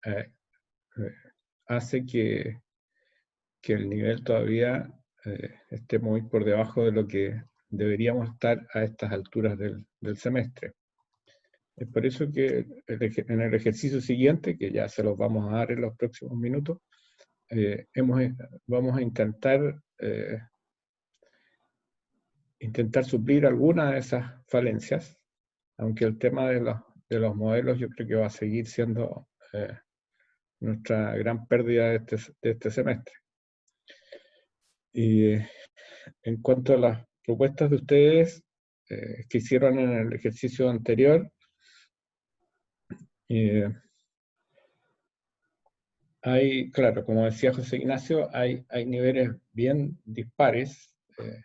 eh, eh, hace que el nivel todavía esté muy por debajo de lo que deberíamos estar a estas alturas del semestre. Es por eso que en el ejercicio siguiente, que ya se los vamos a dar en los próximos minutos, vamos a intentar suplir algunas de esas falencias, aunque el tema de los modelos yo creo que va a seguir siendo nuestra gran pérdida de este semestre. Y en cuanto a las propuestas de ustedes que hicieron en el ejercicio anterior, claro, como decía José Ignacio, hay niveles bien dispares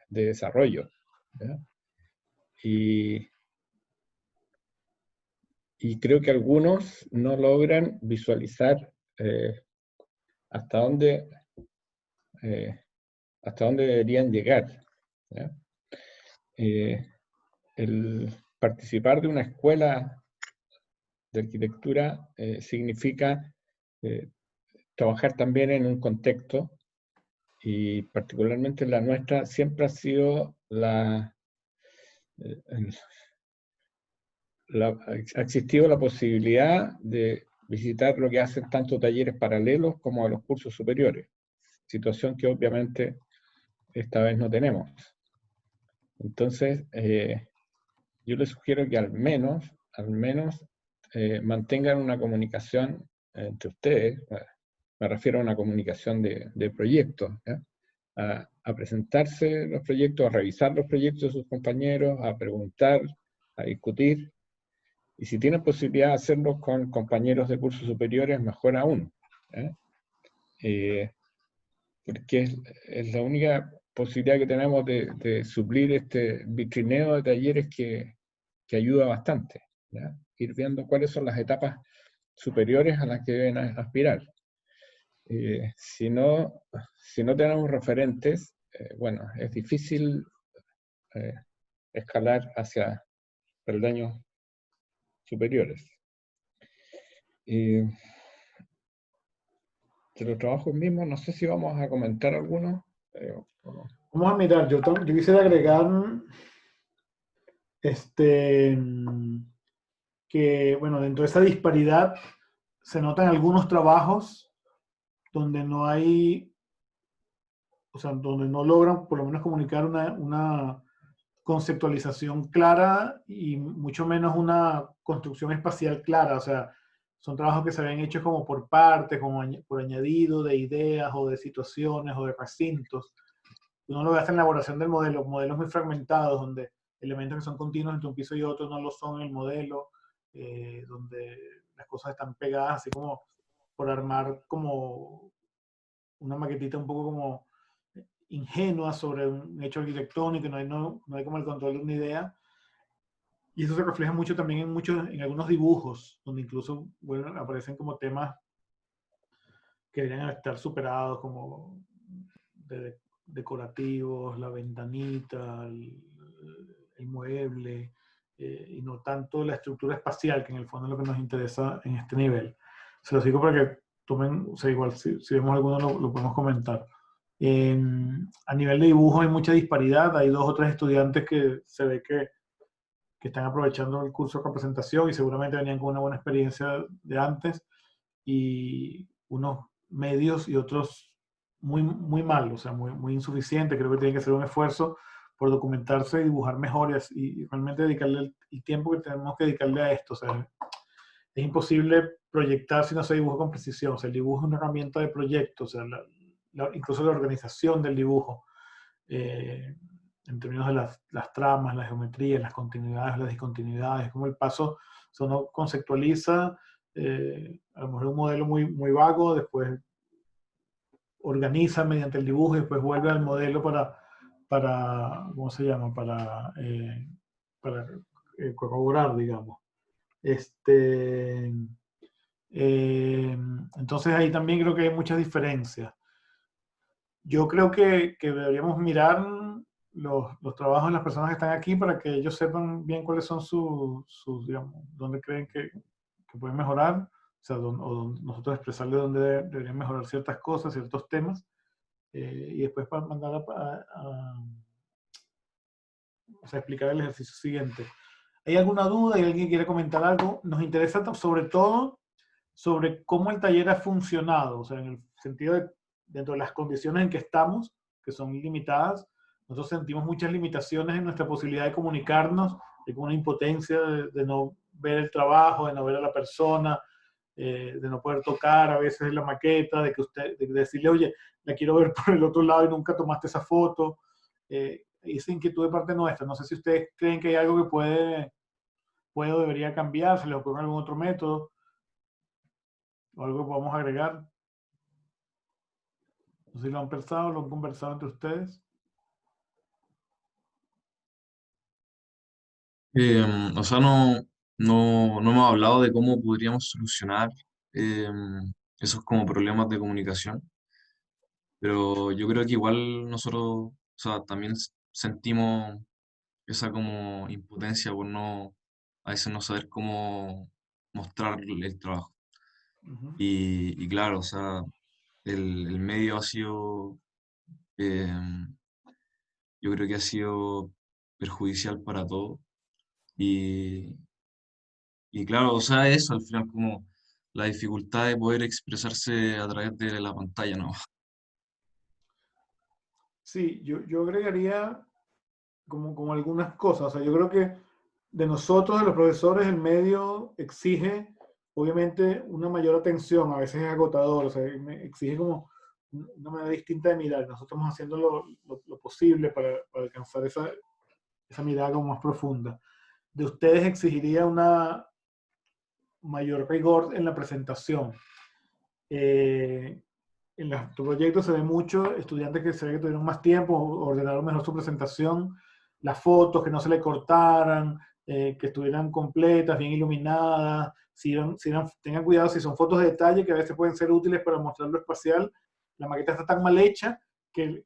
de desarrollo, ¿ya? Y creo que algunos no logran visualizar hasta dónde, hasta dónde deberían llegar, ¿ya? El participar de una escuela de arquitectura significa trabajar también en un contexto, y particularmente la nuestra siempre ha sido ha existido la posibilidad de visitar lo que hacen tanto talleres paralelos como a los cursos superiores, situación que obviamente esta vez no tenemos. Entonces, yo les sugiero que al menos mantengan una comunicación entre ustedes. Me refiero a una comunicación de proyectos, ¿ya? A presentarse los proyectos, a revisar los proyectos de sus compañeros, a preguntar, a discutir. Y si tienen posibilidad de hacerlo con compañeros de cursos superiores, mejor aún, ¿eh? Porque es la única posibilidad que tenemos de suplir este vitrineo de talleres que ayuda bastante, ¿ya? Ir viendo cuáles son las etapas superiores a las que deben aspirar. Si no tenemos referentes, bueno, es difícil escalar hacia peldaños superiores. De los trabajos mismos, no sé si vamos a comentar algunos. Vamos a mirar, yo quisiera agregar que, bueno, dentro de esa disparidad se notan algunos trabajos donde no hay, o sea, donde no logran por lo menos comunicar una conceptualización clara y mucho menos una construcción espacial clara. O sea, son trabajos que se habían hecho como por partes, como por añadido de ideas o de situaciones o de recintos. Uno lo ve hasta en la elaboración del modelo, modelos muy fragmentados, donde elementos que son continuos entre un piso y otro no lo son en el modelo, donde las cosas están pegadas así como por armar como una maquetita un poco como ingenua sobre un hecho arquitectónico, no hay como el control de una idea. Y eso se refleja mucho también en algunos dibujos, donde incluso bueno, aparecen como temas que deberían estar superados, como decorativos, la ventanita, el mueble, y no tanto la estructura espacial, que en el fondo es lo que nos interesa en este nivel. Se los digo para que tomen, o sea, igual si vemos alguno lo podemos comentar. A nivel de dibujo hay mucha disparidad, hay 2 o 3 estudiantes que se ve que están aprovechando el curso de representación y seguramente venían con una buena experiencia de antes, y unos medios y otros muy, muy mal, o sea, muy insuficiente. Creo que tienen que hacer un esfuerzo por documentarse y dibujar mejor y realmente dedicarle el tiempo que tenemos que dedicarle a esto. O sea, es imposible proyectar si no se dibuja con precisión. O sea, el dibujo es una herramienta de proyecto, o sea, incluso la organización del dibujo, en términos de las tramas, las geometrías, las continuidades, las discontinuidades, como el paso, o sea, uno conceptualiza a lo mejor un modelo muy, muy vago, después organiza mediante el dibujo y después vuelve al modelo ¿cómo se llama? Para corroborar, digamos. Entonces ahí también creo que hay muchas diferencias. Yo creo que deberíamos mirar los trabajos de las personas que están aquí para que ellos sepan bien cuáles son sus digamos, dónde creen que pueden mejorar. sea, nosotros expresarle dónde deberían mejorar ciertas cosas, ciertos temas, y después para mandar o sea, explicar el ejercicio siguiente. ¿Hay alguna duda? ¿Hay alguien que quiere comentar algo? Nos interesa sobre todo sobre cómo el taller ha funcionado, o sea, en el sentido de, dentro de las condiciones en que estamos, que son limitadas, nosotros sentimos muchas limitaciones en nuestra posibilidad de comunicarnos, de una impotencia de no ver el trabajo, de no ver a la persona, de no poder tocar a veces la maqueta, de decirle, oye, la quiero ver por el otro lado y nunca tomaste esa foto. Esa inquietud de parte nuestra. No sé si ustedes creen que hay algo que puede o debería cambiar, se les ocurre algún otro método o algo que podamos agregar. No sé si lo han pensado, lo han conversado entre ustedes. O sea, no hemos hablado de cómo podríamos solucionar eh, esos como problemas de comunicación, pero yo creo que igual nosotros, o sea, también sentimos esa como impotencia por a veces no saber cómo mostrar el trabajo. Uh-huh. Y claro, o sea, el medio ha sido, eh, yo creo que ha sido perjudicial para todos. Y, y claro, o sea, eso al final como la dificultad de poder expresarse a través de la pantalla, ¿no? Sí, yo agregaría como algunas cosas. O sea, yo creo que de nosotros, de los profesores, el medio exige, obviamente, una mayor atención. A veces es agotador, o sea, exige como una manera distinta de mirar. Nosotros estamos haciendo lo posible para alcanzar esa mirada como más profunda. De ustedes exigiría una mayor rigor en la presentación. En los proyectos se ve mucho estudiantes que se ve que tuvieron más tiempo, ordenaron mejor su presentación, las fotos que no se le cortaran, que estuvieran completas, bien iluminadas, tengan cuidado si son fotos de detalle que a veces pueden ser útiles para mostrar lo espacial. La maqueta está tan mal hecha que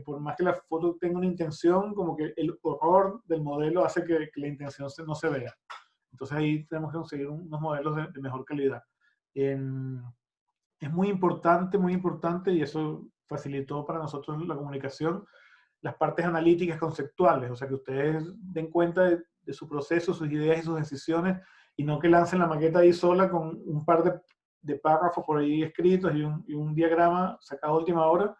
por más que la foto tenga una intención, como que el horror del modelo hace que la intención no se vea. Entonces ahí tenemos que conseguir unos modelos de mejor calidad. Es muy importante, y eso facilitó para nosotros la comunicación, las partes analíticas conceptuales, o sea, que ustedes den cuenta de su proceso, sus ideas y sus decisiones, y no que lancen la maqueta ahí sola con un par de párrafos por ahí escritos y un diagrama sacado a última hora,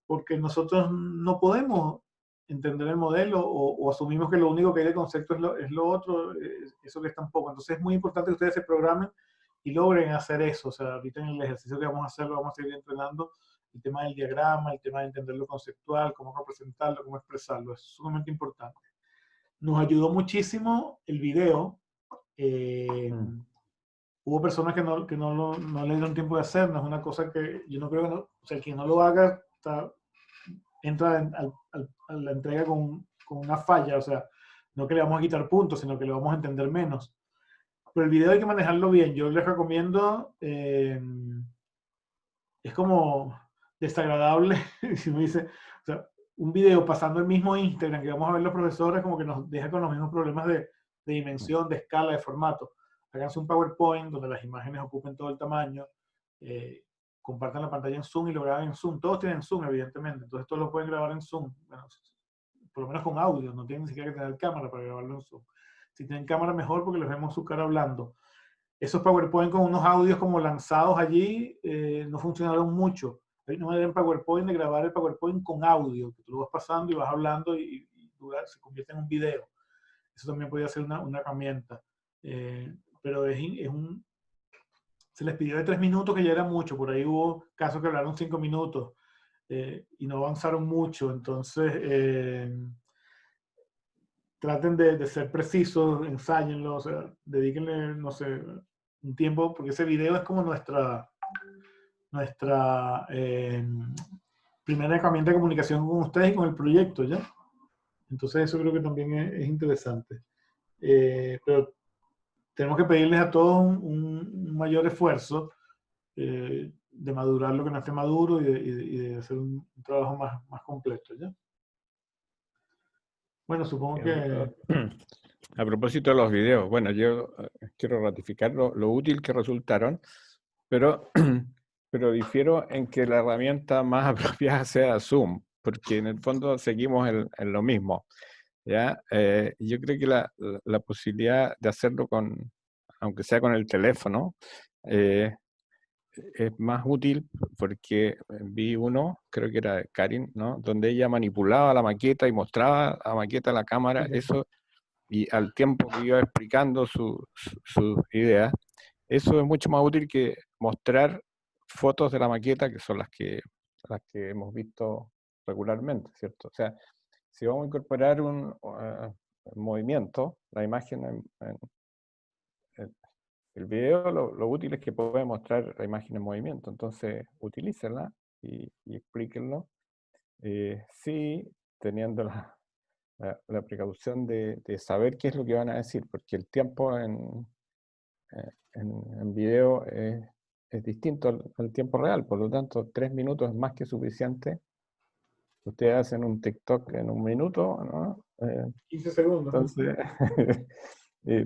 porque nosotros no podemos entender el modelo o asumimos que lo único que hay de concepto es lo otro, eso que está un poco. Entonces es muy importante que ustedes se programen y logren hacer eso. O sea, ahorita en el ejercicio que vamos a hacer, lo vamos a seguir entrenando, el tema del diagrama, el tema de entender lo conceptual, cómo representarlo, cómo expresarlo, es sumamente importante. Nos ayudó muchísimo el video. Hubo personas que no le dieron tiempo de hacer, no es una cosa que yo no creo que o sea, el que no lo haga entra a la entrega con una falla, o sea, no que le vamos a quitar puntos, sino que le vamos a entender menos. Pero el video hay que manejarlo bien. Yo les recomiendo, es como desagradable, si uno dice, o sea, un video pasando el mismo Instagram que vamos a ver los profesores, como que nos deja con los mismos problemas de dimensión, de escala, de formato. Háganse un PowerPoint donde las imágenes ocupen todo el tamaño, compartan la pantalla en Zoom y lo graben en Zoom. Todos tienen Zoom, evidentemente, entonces todos lo pueden grabar en Zoom. Bueno, por lo menos con audio, no tienen ni siquiera que tener cámara para grabarlo en Zoom. Si tienen cámara, mejor porque les vemos su cara hablando. Esos PowerPoint con unos audios como lanzados allí no funcionaron mucho. Hay una manera en PowerPoint de grabar el PowerPoint con audio, que tú lo vas pasando y vas hablando y se convierte en un video. Eso también podría ser una herramienta. Pero se les pidió de 3 minutos, que ya era mucho. Por ahí hubo casos que hablaron 5 minutos y no avanzaron mucho. Entonces, traten de ser precisos, ensáyenlo, o sea, dedíquenle, no sé, un tiempo, porque ese video es como nuestra primera herramienta de comunicación con ustedes y con el proyecto, ¿ya? Entonces eso creo que también es interesante. Pero tenemos que pedirles a todos un mayor esfuerzo de madurar lo que no esté maduro y de hacer un trabajo más completo, ¿ya? Bueno, supongo que... A propósito de los videos, bueno, yo quiero ratificar lo útil que resultaron. Pero, pero difiero en que la herramienta más apropiada sea Zoom, porque en el fondo seguimos en lo mismo, ¿ya? Yo creo que la posibilidad de hacerlo aunque sea con el teléfono, eh, es más útil porque vi uno, creo que era de Karin, ¿no? Donde ella manipulaba la maqueta y mostraba la maqueta a la cámara, eso, y al tiempo que iba explicando sus ideas, eso es mucho más útil que mostrar fotos de la maqueta, que son las que hemos visto regularmente, ¿cierto? O sea, si vamos a incorporar un movimiento, la imagen en el video, lo útil es que puede mostrar la imagen en movimiento, entonces utilícenla y explíquenlo, sí, teniendo la precaución de saber qué es lo que van a decir, porque el tiempo en video es distinto al tiempo real, por lo tanto 3 minutos es más que suficiente. Ustedes hacen un TikTok en 1 minuto, ¿no? 15 segundos. Entonces,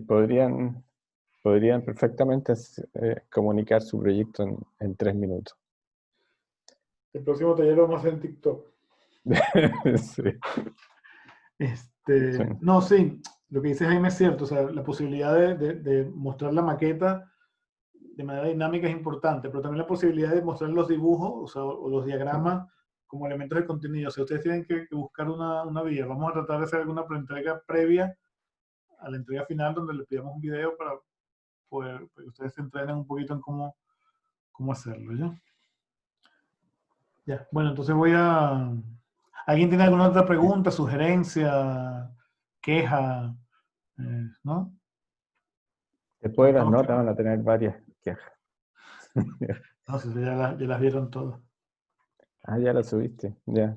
podrían perfectamente comunicar su proyecto en 3 minutos. El próximo taller lo vamos a hacer en TikTok. Sí. Sí. No, sí, lo que dice Jaime es cierto, o sea, la posibilidad de mostrar la maqueta de manera dinámica es importante, pero también la posibilidad de mostrar los dibujos, o sea, o los diagramas como elementos de contenido. O sea, ustedes tienen que buscar una vía. Vamos a tratar de hacer alguna entrega previa a la entrega final donde le pidamos un video para que ustedes se entrenen un poquito en cómo hacerlo, ¿ya? Ya, bueno, entonces ¿Alguien tiene alguna otra pregunta, sugerencia, queja? ¿No? Después de las notas van a tener varias quejas. No, si ya las vieron todas. Ah, ya las subiste, ya.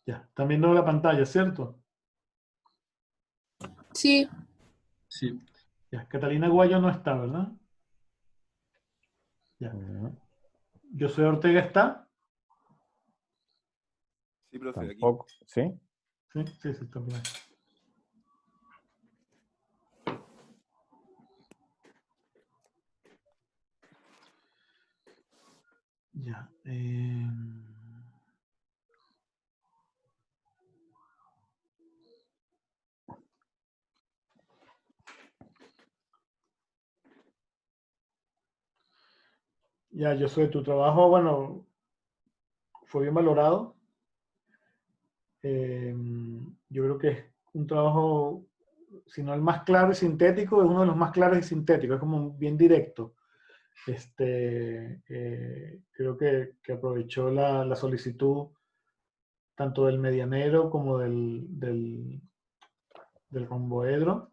Ya, están viendo la pantalla, ¿cierto? Sí. Sí. Ya, Catalina Guayo no está, ¿verdad? Ya. Josué Ortega está. Sí, profe, aquí. Tampoco, ¿sí? Sí, está bien. Ya. Ya, Josué, tu trabajo, bueno, fue bien valorado. Yo creo que es un trabajo, si no el más claro y sintético, es uno de los más claros y sintéticos, es como bien directo. Creo que aprovechó la solicitud tanto del medianero como del romboedro.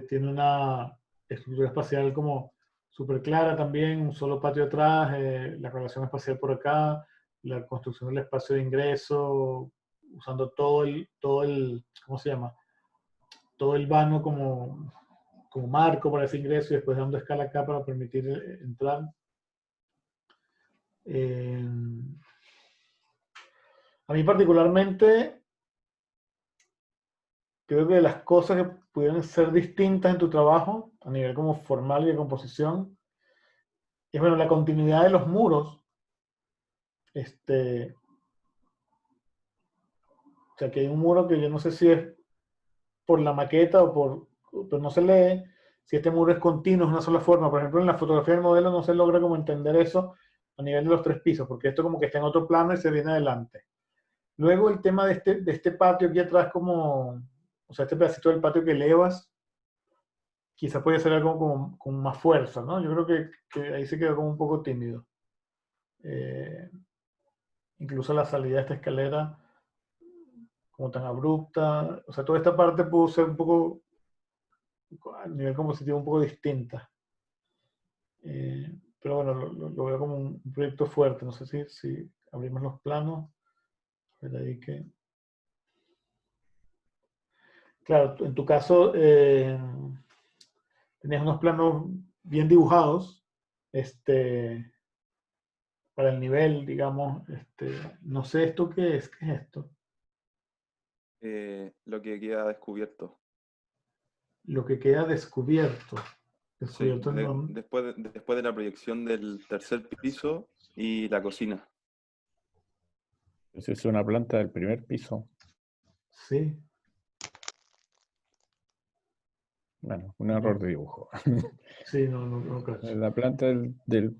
Tiene una estructura espacial como súper clara también, un solo patio atrás, la relación espacial por acá, la construcción del espacio de ingreso, usando todo el ¿cómo se llama? Todo el vano como marco para ese ingreso y después dando escala acá para permitir entrar. A mí particularmente, creo que de las cosas que pudieran ser distintas en tu trabajo, a nivel como formal y de composición, es bueno, la continuidad de los muros. O sea, que hay un muro que yo no sé si es por la maqueta pero no se lee si este muro es continuo, es una sola forma. Por ejemplo, en la fotografía del modelo no se logra como entender eso a nivel de los 3 pisos, porque esto como que está en otro plano y se viene adelante. Luego el tema de este patio aquí atrás o sea, este pedacito del patio que elevas, quizá puede ser algo con más fuerza, ¿no? Yo creo que ahí se quedó como un poco tímido. Incluso la salida de esta escalera como tan abrupta, o sea, toda esta parte pudo ser un poco, a nivel compositivo, un poco distinta. Pero bueno, lo veo como un proyecto fuerte, no sé si abrimos los planos, a ver ahí que... Claro, en tu caso tenías unos planos bien dibujados, para el nivel, digamos, no sé esto qué es esto. Lo que queda descubierto. Lo que queda descubierto. Sí, Descubierto en dónde. después de la proyección del tercer piso y la cocina. Esa es una planta del primer piso. Sí. Bueno, un error de dibujo. Sí, no cacho. La planta del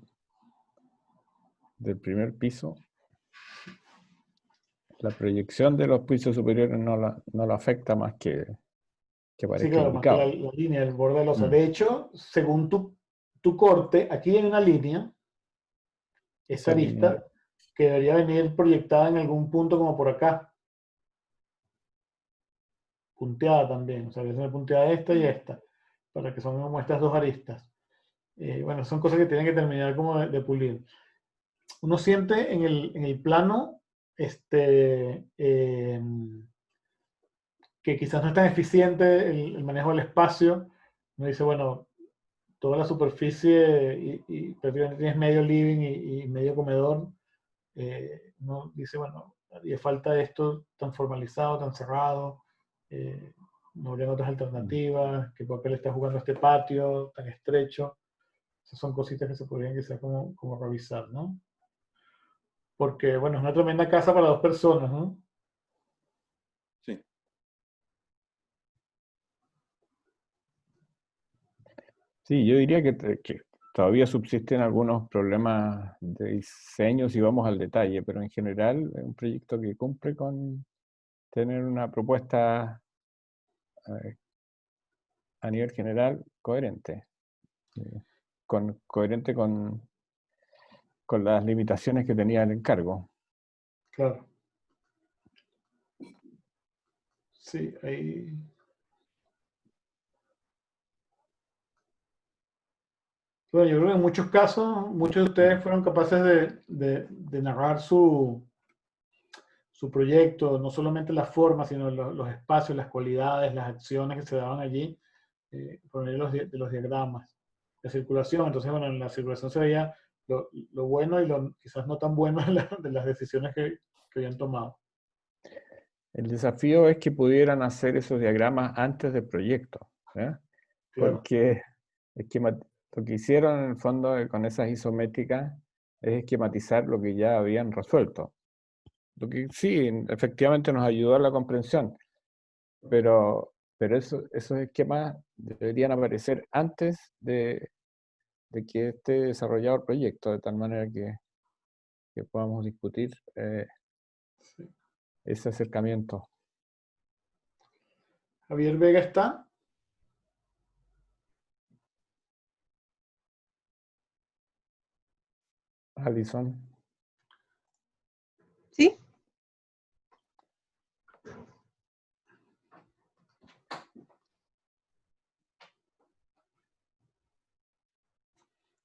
primer piso, la proyección de los pisos superiores no la afecta más que Sí, parezca claro, más que indicado. la línea, el borde de losa. Mm. De hecho, según tu corte, aquí hay una línea, esa Esa línea, arista, que debería venir proyectada en algún punto como por acá. Punteada también, o sea, debe ser punteada esta y esta, para que son como estas dos aristas. Bueno, son cosas que tienen que terminar como de pulir. Uno siente en el plano que quizás no es tan eficiente el manejo del espacio. Uno dice, bueno, toda la superficie y prácticamente tienes medio living y medio comedor. Uno dice, bueno, haría falta esto tan formalizado, tan cerrado. No habrían otras alternativas. ¿Qué papel está jugando este patio tan estrecho? Esas son cositas que se podrían quizás como revisar, ¿no? Porque, bueno, es una tremenda casa para dos personas, ¿no? Sí. sí, yo diría que todavía subsisten algunos problemas de diseño si vamos al detalle, pero en general es un proyecto que cumple con tener una propuesta a nivel general coherente. Coherente con las limitaciones que tenía el encargo. Claro. Sí, ahí. Bueno, yo creo que en muchos casos, muchos de ustedes fueron capaces de narrar su proyecto, no solamente la forma, sino los espacios, las cualidades, las acciones que se daban allí, por medio de los diagramas. La circulación, entonces, bueno, en la circulación se veía lo bueno y lo quizás no tan bueno de las decisiones que habían tomado. El desafío es que pudieran hacer esos diagramas antes del proyecto, ¿eh? Claro. Porque lo que hicieron en el fondo con esas isométricas es esquematizar lo que ya habían resuelto. Lo que sí, efectivamente nos ayudó a la comprensión, pero esos esquemas deberían aparecer antes de que esté desarrollado el proyecto, de tal manera que podamos discutir Sí. ese acercamiento. Javier Vega está. Alison. Sí.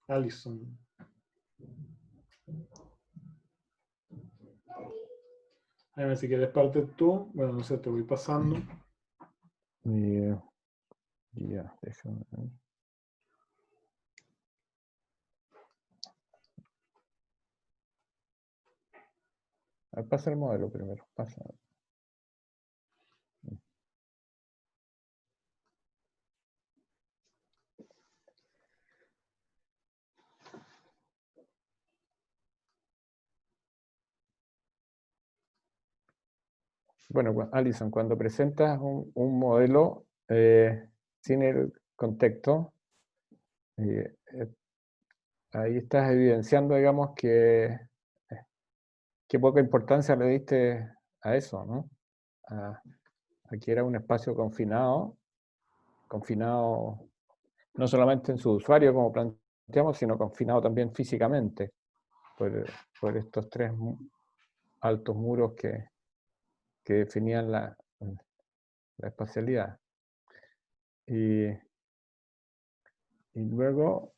Alison. A ver si quieres parte tú. Bueno, no sé, te voy pasando. Ya, déjame ver. Pasa el modelo primero. Pasa. Bueno, Alison, cuando presentas un modelo sin el contexto, ahí estás evidenciando, digamos, qué poca importancia le diste a eso, ¿no? Aquí era un espacio confinado no solamente en su usuario, como planteamos, sino confinado también físicamente por estos tres altos muros que definían la espacialidad. Y luego,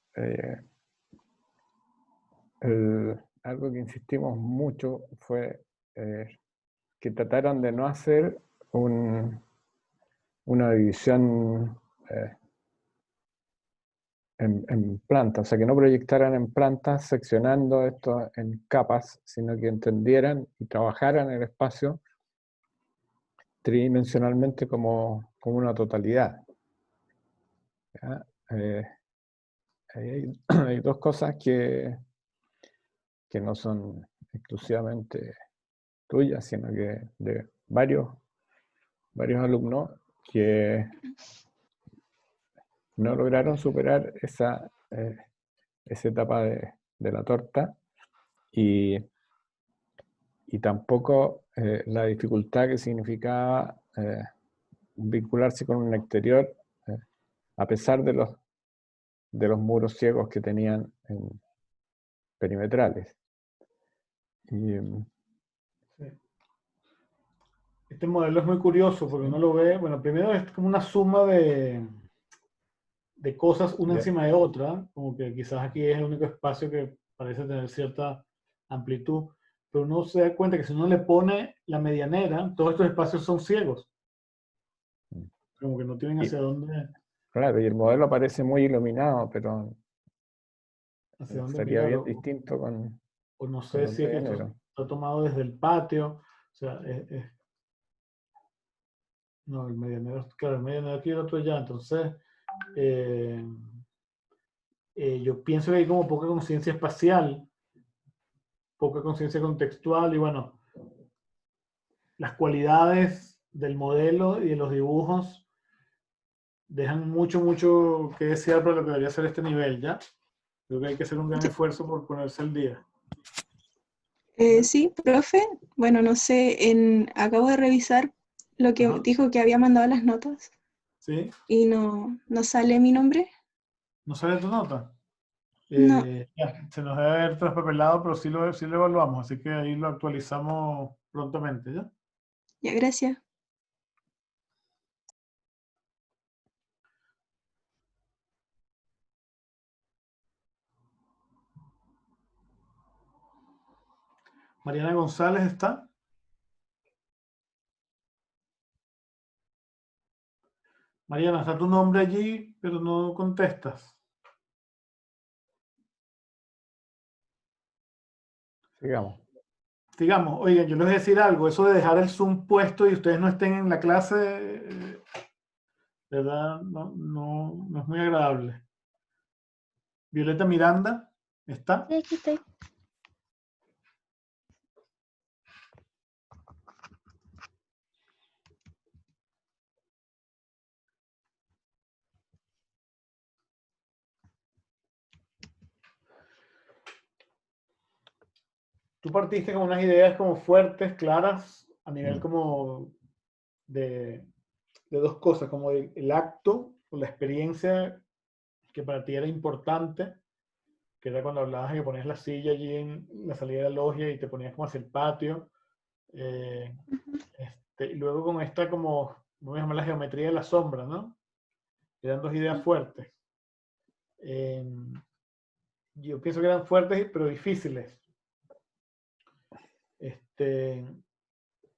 algo que insistimos mucho fue que trataran de no hacer una división en plantas, o sea, que no proyectaran en plantas seccionando esto en capas, sino que entendieran y trabajaran el espacio tridimensionalmente como una totalidad. ¿Ya? Hay dos cosas que no son exclusivamente tuyas, sino que de varios alumnos que no lograron superar esa etapa de la torta y tampoco la dificultad que significaba vincularse con un exterior a pesar de los muros ciegos que tenían perimetrales. Y, Sí. Este modelo es muy curioso porque uno lo ve, bueno, primero es como una suma de cosas una ya, encima de otra, como que quizás aquí es el único espacio que parece tener cierta amplitud, pero uno se da cuenta que si uno le pone la medianera, todos estos espacios son ciegos, como que no tienen hacia dónde, claro, y el modelo parece muy iluminado, pero hacia dónde sería mirar, bien distinto con o no sé los si es que esto medianeros. está tomado desde el patio, o sea, no, el medianero, claro, el medianero aquí y el otro allá, entonces yo pienso que hay como poca conciencia espacial, poca conciencia contextual y bueno, las cualidades del modelo y de los dibujos dejan mucho que desear para lo que debería ser este nivel, ¿ya? Creo que hay que hacer un gran Sí, esfuerzo por ponerse al día. ¿Ya? sí, profe. Bueno, no sé, acabo de revisar lo que Ajá. dijo que había mandado las notas ¿Sí? y no sale mi nombre. ¿No sale tu nota? No, Ya, se nos debe haber traspapelado, pero sí lo evaluamos, así que ahí lo actualizamos prontamente, ¿ya? ya, gracias. Mariana González está. Mariana, está tu nombre allí, pero no contestas. Sigamos. Digamos, oigan, yo les voy a decir algo, eso de dejar el Zoom puesto y ustedes no estén en la clase, ¿verdad? No es muy agradable. Violeta Miranda, ¿está? Sí, aquí estoy. Tú partiste con unas ideas como fuertes, claras, a nivel Mm. como de dos cosas, como el acto o la experiencia que para ti era importante, que era cuando hablabas de que ponías la silla allí en la salida de la logia y te ponías como hacia el patio. eh, y luego con esta como, vamos a llamar la geometría de la sombra, ¿no? Eran dos ideas fuertes. Yo pienso que eran fuertes pero difíciles.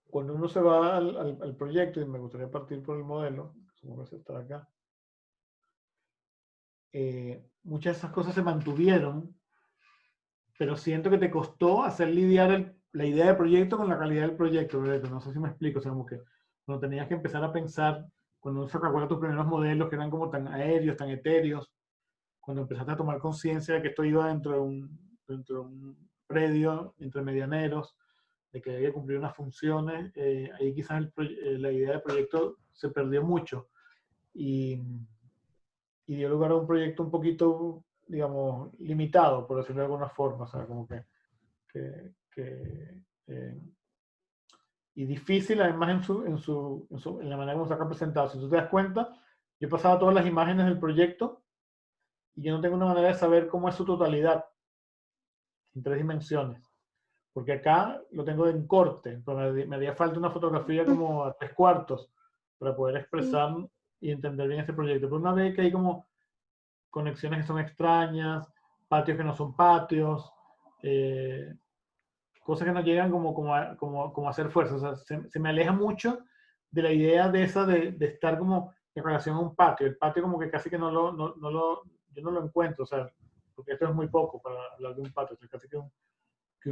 Cuando uno se va al proyecto, y me gustaría partir por el modelo, supongo que se está acá, muchas de esas cosas se mantuvieron, pero siento que te costó hacer lidiar la idea del proyecto con la calidad del proyecto, ¿verdad? No sé si me explico, o sea, como que cuando tenías que empezar a pensar, cuando uno se recuerda tus primeros modelos que eran como tan aéreos, tan etéreos, cuando empezaste a tomar conciencia de que esto iba dentro de un predio, entre medianeros, de que debía cumplir unas funciones, ahí quizás la idea del proyecto se perdió mucho y dio lugar a un proyecto un poquito, digamos, limitado, por decirlo de alguna forma, o sea, como y difícil además en la manera como está representado. Si tú te das cuenta, yo he pasado todas las imágenes del proyecto y yo no tengo una manera de saber cómo es su totalidad en 3 dimensiones. Porque acá lo tengo en corte, pero me haría falta una fotografía como a 3/4 para poder expresar y entender bien este proyecto. Pero una vez que hay como conexiones que son extrañas, patios que no son patios, cosas que no llegan como a hacer fuerza. O sea, se me aleja mucho de la idea de esa de estar como en relación a un patio. El patio como que casi que yo no lo encuentro, o sea, porque esto es muy poco para hablar de un patio, o sea, casi que un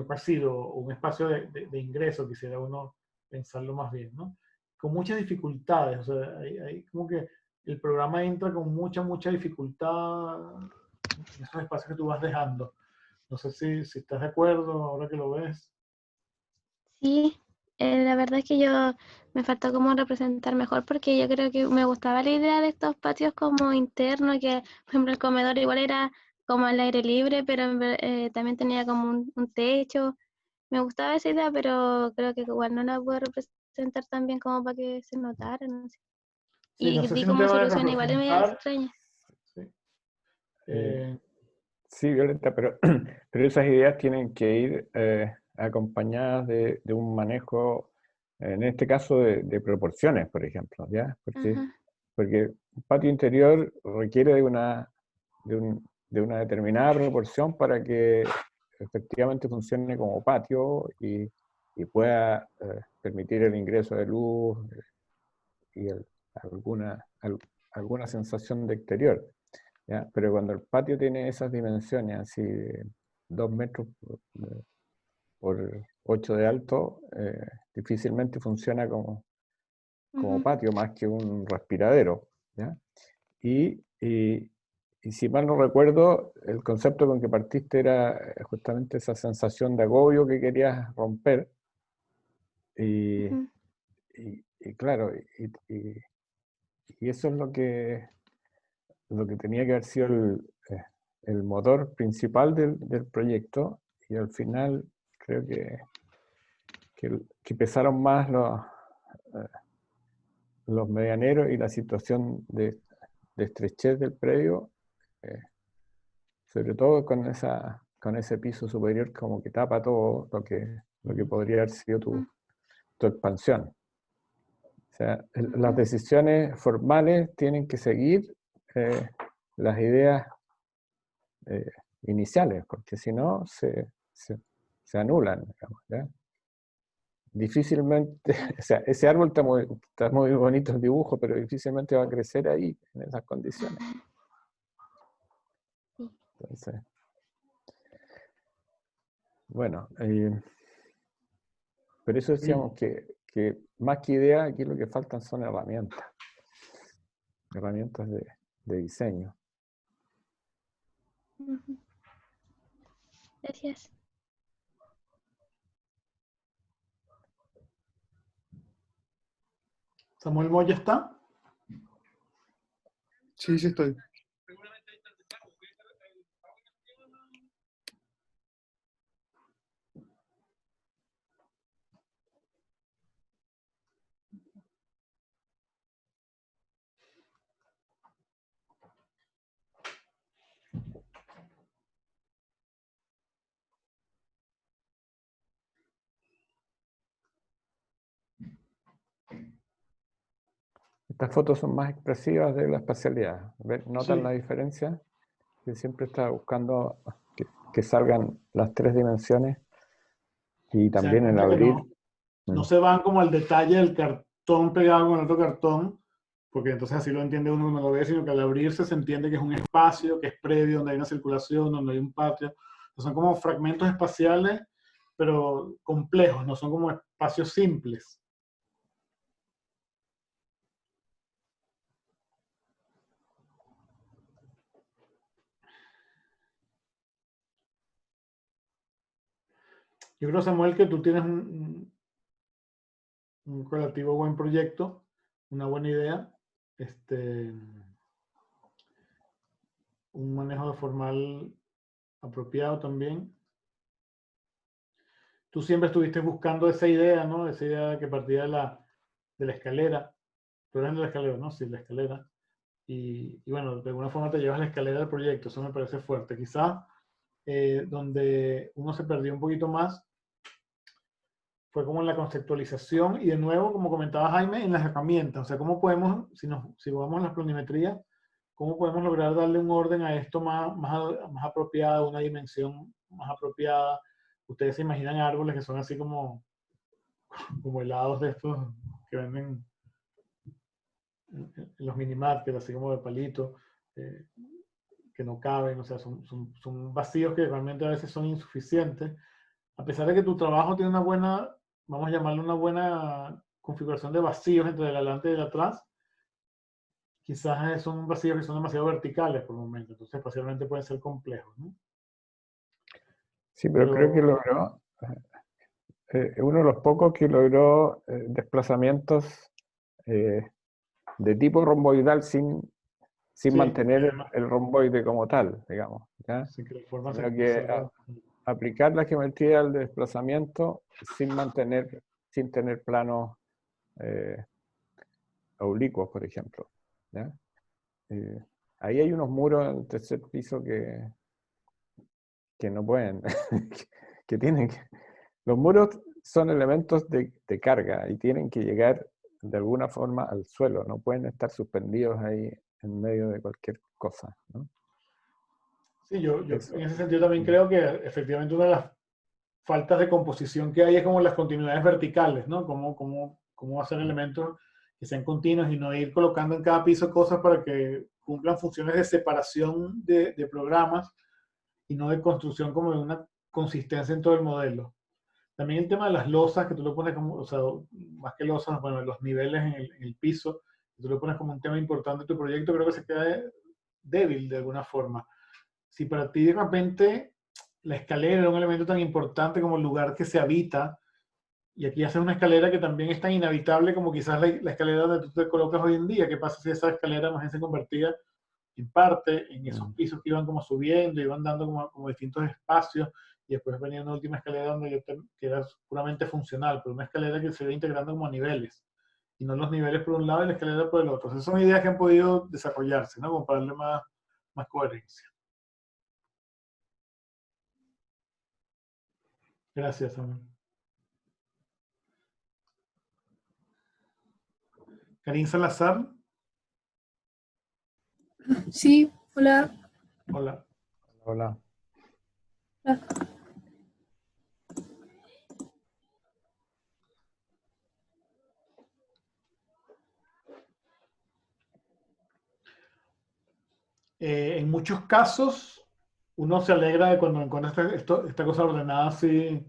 pasillo o un espacio de ingreso, quisiera uno pensarlo más bien, ¿no? con muchas dificultades. O sea, hay como que el programa entra con mucha dificultad en esos espacios que tú vas dejando. No sé si estás de acuerdo ahora que lo ves. Sí, la verdad es que yo me faltó como representar mejor porque yo creo que me gustaba la idea de estos patios como internos, que por ejemplo el comedor igual era como al aire libre, pero también tenía como un techo. Me gustaba esa idea, pero creo que igual no la puedo representar tan bien como para que se notara, no sé. Sí, no Y sé di si un como tema de solución igual es media representar. extraña. Sí. Sí, Violeta, pero, pero esas ideas tienen que ir acompañadas de un manejo, en este caso, de proporciones, por ejemplo, ¿ya? Ajá. Porque un patio interior requiere de una determinada proporción para que efectivamente funcione como patio y pueda permitir el ingreso de luz y alguna sensación de exterior. ¿Ya? Pero cuando el patio tiene esas dimensiones, así de 2 metros por 8 de alto, difícilmente funciona como Ujú. patio más que un respiradero. ¿Ya? Y si mal no recuerdo, el concepto con que partiste era justamente esa sensación de agobio que querías romper. Y, Ujú. y claro, y eso es lo que tenía que haber sido el motor principal del proyecto, y al final creo que pesaron más los medianeros y la situación de estrechez del predio, eh, sobre todo con ese piso superior como que tapa todo lo que podría haber sido tu expansión. O sea, las decisiones formales tienen que seguir las ideas iniciales, porque si no se anulan, digamos, ¿ya? Difícilmente, o sea, ese árbol está muy bonito el dibujo, pero difícilmente va a crecer ahí, en esas condiciones. Entonces, bueno, por eso decíamos que más que ideas, aquí lo que faltan son herramientas de diseño. Ujú. Gracias. Samuel Moya está. Sí, sí estoy. Estas fotos son más expresivas de la espacialidad. ¿Notan Sí. la diferencia? Que siempre está buscando que salgan las 3 dimensiones y Se dan también el cuenta que abrir. no se van como al detalle del cartón pegado con el otro cartón, porque entonces así lo entiende uno cuando lo ve, sino que al abrirse se entiende que es un espacio, que es previo, donde hay una circulación, donde hay un patio. Entonces son como fragmentos espaciales, pero complejos, no son como espacios simples. Yo creo, Samuel, que tú tienes un relativo buen proyecto, una buena idea, un manejo de formal apropiado también. Tú siempre estuviste buscando esa idea, ¿no? Esa idea que partía de la escalera. Tú eres de la escalera, ¿no? Sí, la escalera. Y bueno, de alguna forma te llevas la escalera del proyecto, eso me parece fuerte. Quizás donde uno se perdió un poquito más fue como en la conceptualización y de nuevo, como comentaba Jaime, en las herramientas. O sea, cómo podemos, si vamos a las planimetrías, cómo podemos lograr darle un orden a esto más apropiado, una dimensión más apropiada. Ustedes se imaginan árboles que son así como helados de estos que venden en los minimarkets, así como de palito, que no caben, o sea, son vacíos que realmente a veces son insuficientes. A pesar de que tu trabajo tiene una buena, vamos a llamarlo una buena configuración de vacíos entre el adelante y el atrás, quizás son vacíos que son demasiado verticales por el momento, entonces espacialmente pueden ser complejos, ¿no? Sí, pero creo que logró, uno de los pocos que logró desplazamientos de tipo romboidal sin Sí, mantener además, el romboide como tal, digamos, ¿ya? sí, que la forma Sino se que conserva. aplicar la geometría al desplazamiento sin tener planos oblicuos, por ejemplo, ¿ya? Ahí hay unos muros en el tercer piso que no pueden, que tienen que... Los muros son elementos de carga y tienen que llegar de alguna forma al suelo, no pueden estar suspendidos ahí en medio de cualquier cosa, ¿no? Sí, yo Eso. en ese sentido también creo que efectivamente una de las faltas de composición que hay es como las continuidades verticales, ¿no? Cómo hacer elementos que sean continuos y no ir colocando en cada piso cosas para que cumplan funciones de separación de programas y no de construcción como de una consistencia en todo el modelo. También el tema de las losas, que tú lo pones como, o sea, más que losas, bueno, los niveles en el piso, que tú lo pones como un tema importante de tu proyecto, creo que se queda débil de alguna forma. Si para ti de repente la escalera era un elemento tan importante como el lugar que se habita, y aquí haces una escalera que también es tan inhabitable como quizás la escalera donde tú te colocas hoy en día, ¿qué pasa si esa escalera más bien se convertía en parte en esos pisos que iban como subiendo, iban dando como distintos espacios, y después venía una última escalera donde que era puramente funcional, pero una escalera que se iba integrando como a niveles, y no los niveles por un lado y la escalera por el otro. Esas son ideas que han podido desarrollarse, ¿no? Como para darle más coherencia. Gracias, Samuel. Karin Salazar. Sí, hola. Hola. Hola. Hola. En muchos casos, uno se alegra de cuando encuentra esta cosa ordenada así,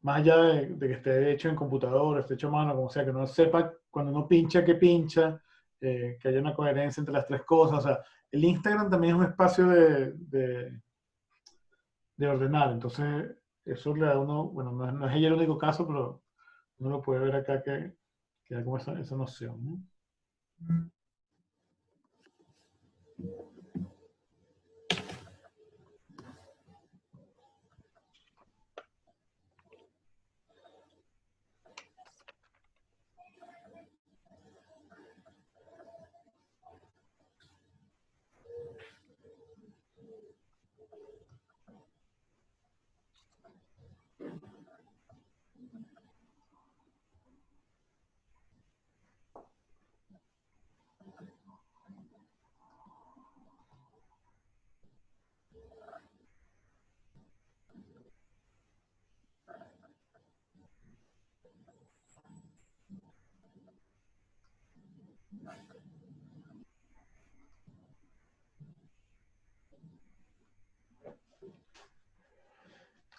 más allá de que esté hecho en computador, esté hecho a mano, como sea, que uno sepa cuando uno pincha, que pincha, que haya una coherencia entre las tres cosas. O sea, el Instagram también es un espacio de ordenar, entonces eso le da a uno, bueno, no es el único caso, pero uno lo puede ver acá que da como esa noción, ¿no?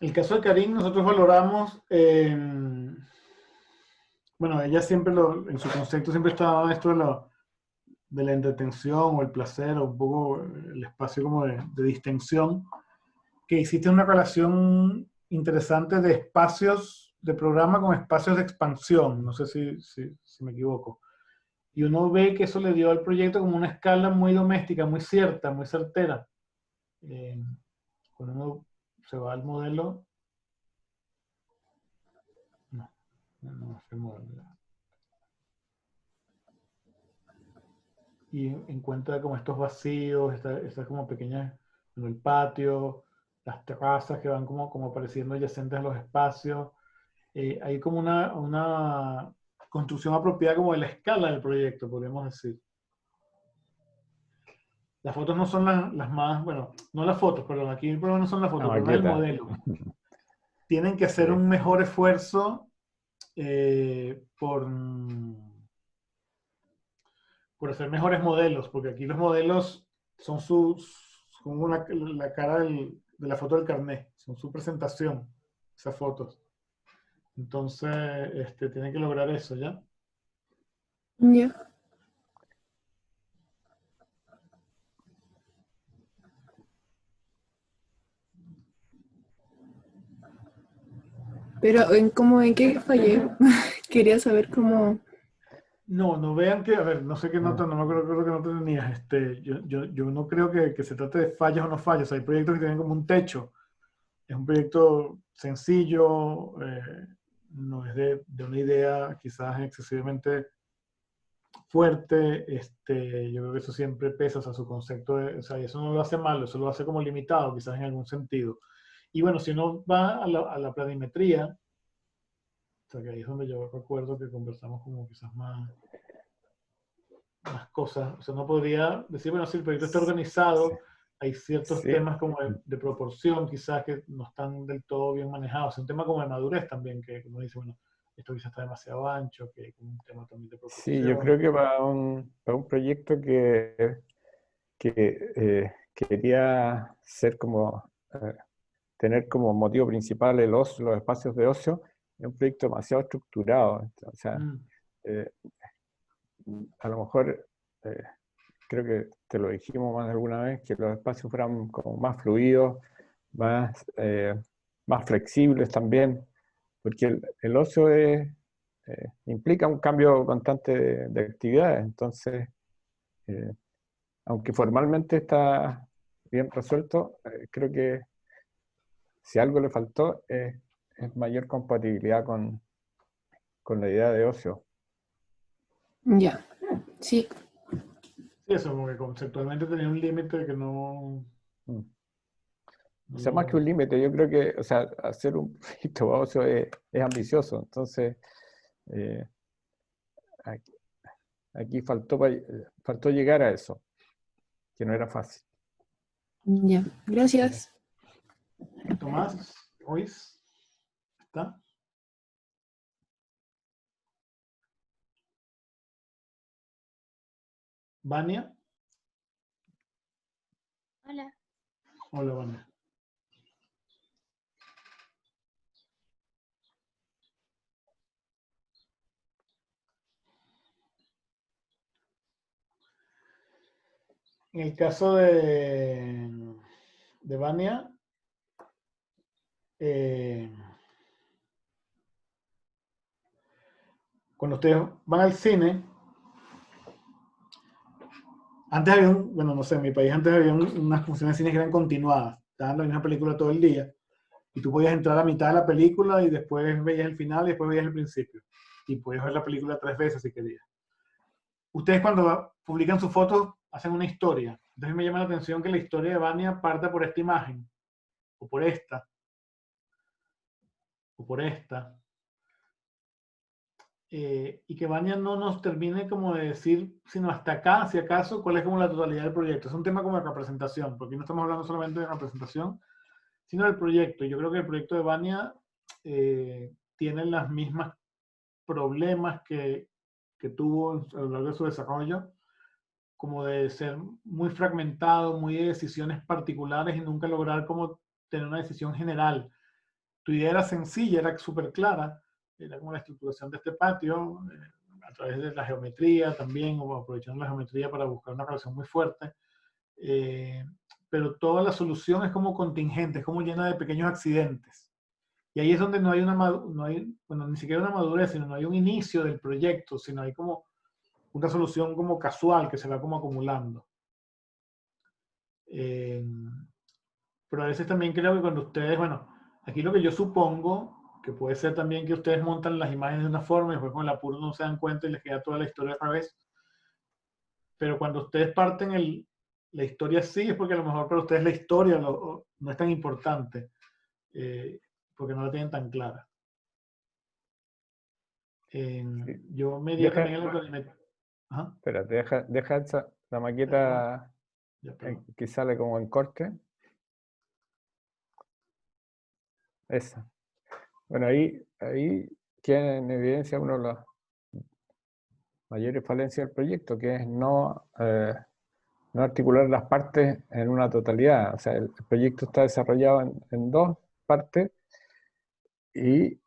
El caso de Karin, nosotros valoramos, bueno, ella siempre en su concepto siempre estaba esto de la entretención o el placer o un poco el espacio como de distensión, que existe una relación interesante de espacios de programa con espacios de expansión, no sé si me equivoco. Y uno ve que eso le dio al proyecto como una escala muy doméstica, muy cierta, muy certera. Cuando uno se va al modelo, no es el modelo. Y encuentra como estos vacíos, estas como pequeñas, en el patio, las terrazas que van como apareciendo adyacentes a los espacios. Hay como una construcción apropiada como de la escala del proyecto, podríamos decir. Las fotos no son las más, bueno, no las fotos, perdón, aquí el problema no son las fotos, el problema es el modelo. Tienen que hacer un mejor esfuerzo por hacer mejores modelos, porque aquí los modelos son como la cara de la foto del carnet, son su presentación, esas fotos. Entonces, tienen que lograr eso, ¿ya? Ya. Pero ¿en qué fallé? Quería saber cómo. No vean que, a ver, no sé qué nota, no me acuerdo, creo que nota tenías. Yo no creo que se trate de fallas o no fallas. Hay proyectos que tienen como un techo. Es un proyecto sencillo, no es de una idea quizás excesivamente fuerte. Yo creo que eso siempre pesa, o sea, su concepto o sea, y eso no lo hace malo, eso lo hace como limitado, quizás en algún sentido. Y bueno, si uno va a la planimetría, o sea, que ahí es donde yo recuerdo que conversamos como quizás más cosas. O sea, no podría decir, bueno, si el proyecto está organizado, hay ciertos Sí, temas como de proporción quizás que no están del todo bien manejados. Es un tema como de madurez también, que uno dice, bueno, esto quizás está demasiado ancho, que es un tema también de sí, yo proporción. creo que para un proyecto que quería ser como, tener como motivo principal los espacios de ocio, es un proyecto demasiado estructurado. O sea, Mm, eh, a lo mejor, eh, creo que te lo dijimos más de alguna vez, que los espacios fueran como más fluidos, más flexibles también, porque el ocio implica un cambio constante de actividades. Entonces, eh, aunque formalmente está bien resuelto, creo que si algo le faltó es mayor compatibilidad con la idea de ocio. Ya. Sí. sí, eso, como que conceptualmente tenía un límite que no, Mm. O no sea, más que lo... un límite, yo creo que, o sea, hacer un proyecto de ocio es ambicioso. Entonces, eh, aquí, aquí faltó llegar a eso, que no era fácil. Ya. Gracias. Tomás, Ruiz, ¿está? Vania. Hola. Hola, Vania. En el caso de Vania, eh, cuando ustedes van al cine, antes había bueno, no sé, en mi país antes había unas funciones de cine que eran continuadas, estaban la misma película todo el día, y tú podías entrar a mitad de la película y después veías el final y después veías el principio, y podías ver la película 3 veces si querías. Ustedes cuando publican sus fotos hacen una historia, entonces me llama la atención que la historia de Vania parta por esta imagen, o por esta, o por esta, y que Vania no nos termine como de decir, sino hasta acá, si acaso, cuál es como la totalidad del proyecto. Es un tema como de representación, porque no estamos hablando solamente de representación, sino del proyecto. Yo creo que el proyecto de Vania tiene las mismas problemas que tuvo a lo largo de su desarrollo, como de ser muy fragmentado, muy de decisiones particulares y nunca lograr como tener una decisión general. Tu idea era sencilla, era súper clara, era como la estructuración de este patio, a través de la geometría también, o aprovechando la geometría para buscar una relación muy fuerte. Eh, pero toda la solución es como contingente, es como llena de pequeños accidentes. Y ahí es donde no hay no hay, bueno, ni siquiera una madurez, sino no hay un inicio del proyecto, sino hay como una solución como casual que se va como acumulando. Eh, pero a veces también creo que cuando ustedes, bueno, aquí lo que yo supongo, que puede ser también que ustedes montan las imágenes de una forma y después con el apuro no se dan cuenta y les queda toda la historia al revés. Pero cuando ustedes parten la historia sí, es porque a lo mejor para ustedes la historia no es tan importante, porque no la tienen tan clara. Sí. Yo me iría Deja, también en la... Ajá, espérate, deja la perdón, maqueta ya, perdón. que sale como en corte. Esa. Bueno, ahí queda en evidencia una de las mayores falencias del proyecto, que es no articular las partes en una totalidad. O sea, el proyecto está desarrollado en dos partes y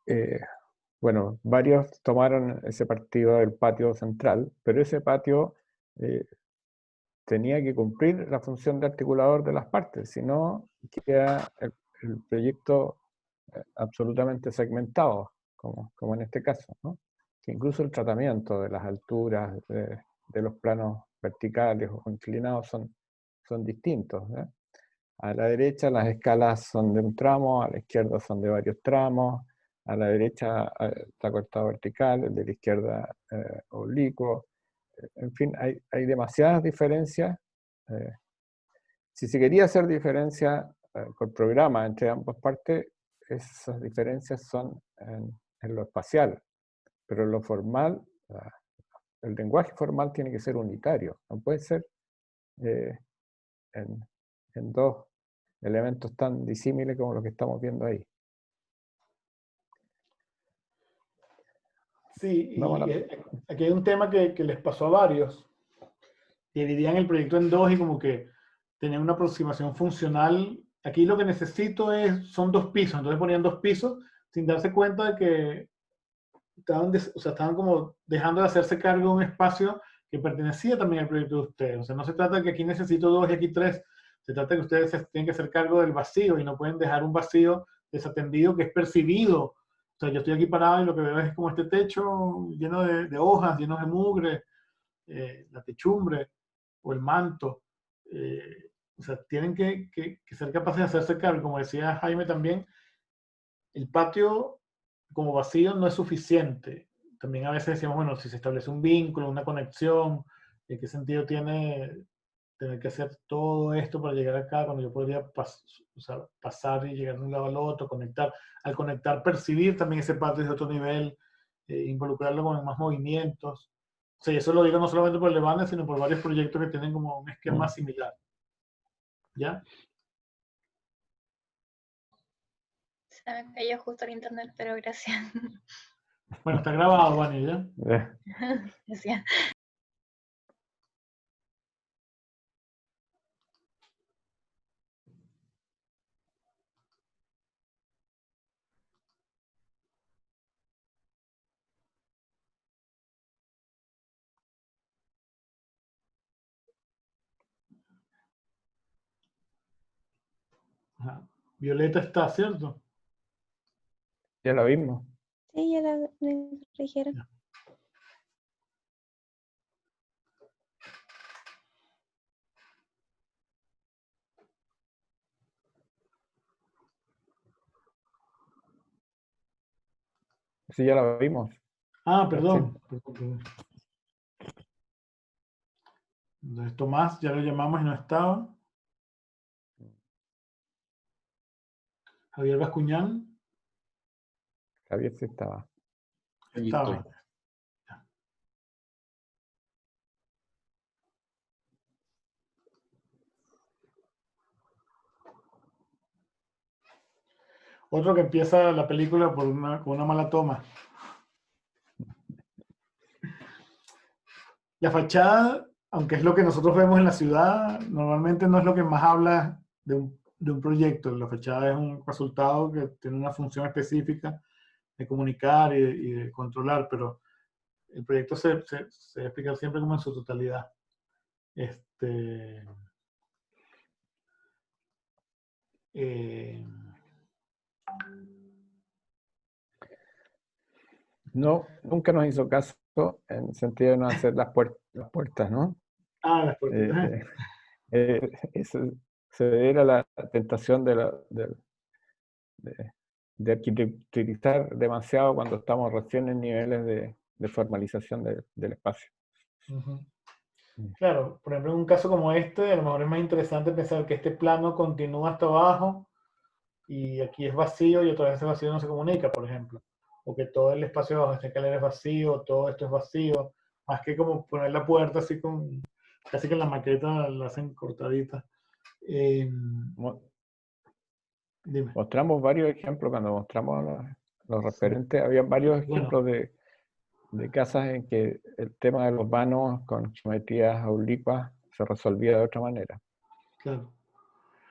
bueno, varios tomaron ese partido del patio central, pero ese patio tenía que cumplir la función de articulador de las partes, si no queda el proyecto absolutamente segmentado, como en este caso, ¿no? Que incluso el tratamiento de las alturas de los planos verticales o inclinados son distintos, ¿no? A la derecha las escalas son de un tramo, a la izquierda son de varios tramos, a la derecha está cortado vertical, el de la izquierda oblicuo. En fin, hay demasiadas diferencias. Si se quería hacer diferencia por programa entre ambas partes, esas diferencias son en lo espacial, pero en lo formal, el lenguaje formal tiene que ser unitario, no puede ser en dos elementos tan disímiles como los que estamos viendo ahí. Sí, y aquí hay un tema que les pasó a varios. Dividían el proyecto en dos y como que tenían una aproximación funcional. Aquí lo que necesito son 2 pisos, entonces ponían 2 pisos sin darse cuenta de que estaban como dejando de hacerse cargo de un espacio que pertenecía también al proyecto de ustedes. O sea, no se trata de que aquí necesito 2 y aquí 3, se trata de que ustedes tienen que hacer cargo del vacío y no pueden dejar un vacío desatendido que es percibido. O sea, yo estoy aquí parado y lo que veo es como este techo lleno de hojas, lleno de mugre, la techumbre o el manto. O sea, tienen que ser capaces de hacerse cargo. Como decía Jaime también, el patio como vacío no es suficiente. También a veces decíamos, bueno, si se establece un vínculo, una conexión, ¿en qué sentido tiene tener que hacer todo esto para llegar acá cuando yo podría pasar y llegar de un lado al otro, conectar? Al conectar, percibir también ese patio de otro nivel, involucrarlo con más movimientos. O sea, eso lo digo no solamente por el Levante, sino por varios proyectos que tienen como un esquema similar. ¿Ya? Se me cayó justo el internet, pero gracias. Bueno, está grabado, Vani, ¿ya? Gracias. Ajá. Violeta está, ¿cierto? Ya lo vimos. Sí, ya la dijeron. Ya. Sí, ya lo vimos. Ah, perdón. Entonces, Tomás, ya lo llamamos y no estaba. Javier Bascuñán. Javier sí estaba. Aquí Estaba. estoy. Otro que empieza la película con una mala toma. La fachada, aunque es lo que nosotros vemos en la ciudad, normalmente no es lo que más habla de un proyecto. La fachada es un resultado que tiene una función específica de comunicar y de controlar, pero el proyecto se debe explicar siempre como en su totalidad. No, nunca nos hizo caso en el sentido de no hacer las puertas, ¿no? Las puertas. Eso se era la tentación de arquitecturizar demasiado cuando estamos recién en niveles de formalización del espacio. Claro, por ejemplo, en un caso como este, a lo mejor es más interesante pensar que este plano continúa hasta abajo y aquí es vacío y otra vez ese vacío no se comunica, por ejemplo. O que todo el espacio bajo esta escalera es vacío, todo esto es vacío, más que como poner la puerta así casi que en la maqueta la hacen cortadita. Dime. Mostramos varios ejemplos cuando mostramos los referentes, había varios ejemplos de casas en que el tema de los vanos con geometrías oblicuas se resolvía de otra manera. Claro.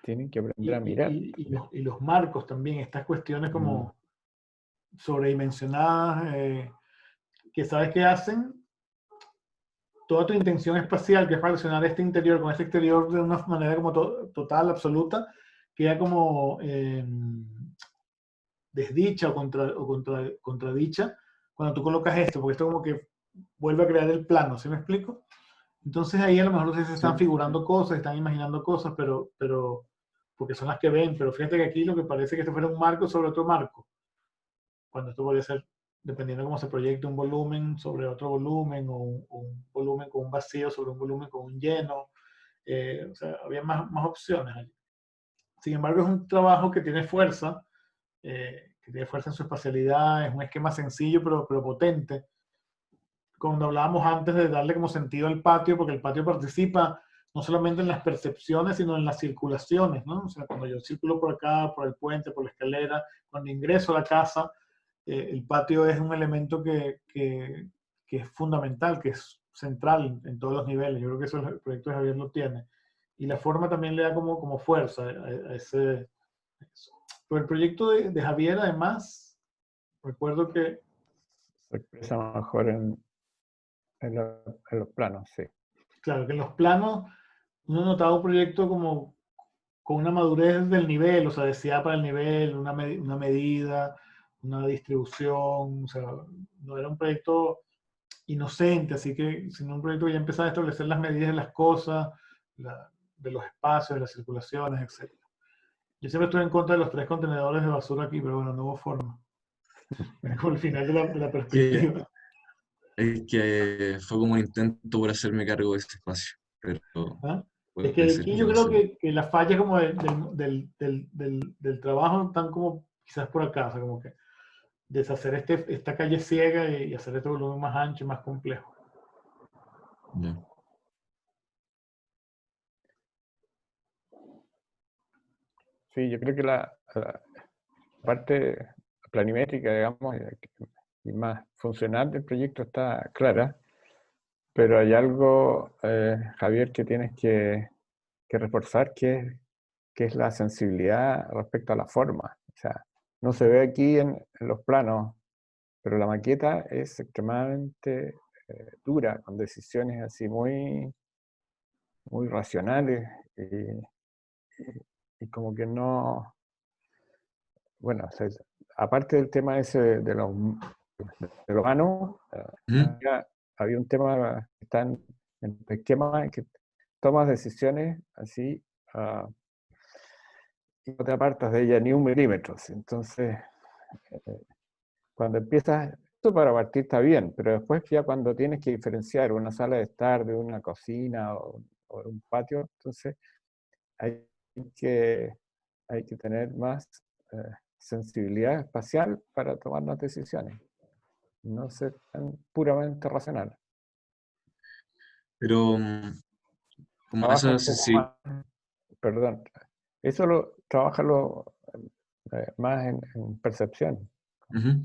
Tienen que aprender a mirar. Y los marcos también, estas cuestiones como sobredimensionadas, que sabes que hacen toda tu intención espacial, que es relacionar este interior con este exterior de una manera como total, absoluta, queda como desdicha o contradicha cuando tú colocas esto, porque esto como que vuelve a crear el plano, ¿sí me explico? Entonces ahí a lo mejor ustedes se están Sí. figurando cosas, están imaginando cosas, pero porque son las que ven, pero fíjate que aquí lo que parece que esto fuera un marco sobre otro marco, cuando esto podría ser, dependiendo de cómo se proyecte, un volumen sobre otro volumen, o un volumen con un vacío sobre un volumen con un lleno, o sea, había más opciones allí. Sin embargo, es un trabajo que tiene fuerza en su espacialidad, es un esquema sencillo pero potente. Cuando hablábamos antes de darle como sentido al patio, porque el patio participa no solamente en las percepciones, sino en las circulaciones, ¿no? O sea, cuando yo circulo por acá, por el puente, por la escalera, cuando ingreso a la casa, el patio es un elemento que es fundamental, que es central en todos los niveles. Yo creo que eso el proyecto de Javier lo tiene. Y la forma también le da como fuerza a ese... Pero el proyecto de Javier, además, recuerdo que... Se expresa mejor en los planos, sí. Claro, que en los planos uno notaba un proyecto como con una madurez del nivel, o sea, deseada para el nivel, una medida, una distribución, o sea, no era un proyecto inocente, así que sino un proyecto que ya empezaba a establecer las medidas de las cosas, de los espacios, de las circulaciones, etc. Yo siempre estuve en contra de los 3 contenedores de basura aquí, pero bueno, no hubo forma. Como el final de la Que, perspectiva. es que fue como un intento por hacerme cargo de ese espacio, pero ¿Ah? Es puede que ser aquí que yo no creo sea. que las fallas como del trabajo están como quizás por acá, o sea, como que deshacer esta calle ciega y hacer este volumen más ancho y más complejo. Ya. Sí, yo creo que la parte planimétrica, digamos, y más funcional del proyecto está clara, pero hay algo, Javier, que tienes que reforzar, que es la sensibilidad respecto a la forma. O sea, no se ve aquí en los planos, pero la maqueta es extremadamente dura, con decisiones así muy racionales, y como que no, bueno, o sea, aparte del tema ese de lo humano, Ujú. había un tema que está en el esquema que tomas decisiones así, y no te apartas de ella ni un milímetro. Entonces, eh, cuando empiezas, esto para partir está bien, pero después ya cuando tienes que diferenciar una sala de estar de una cocina o un patio, entonces hay que, tener más eh, sensibilidad espacial para tomar las decisiones, no ser tan puramente racional. Pero como Trabaja esa un poco más, perdón, eso lo trabaja más en percepción, Ujú.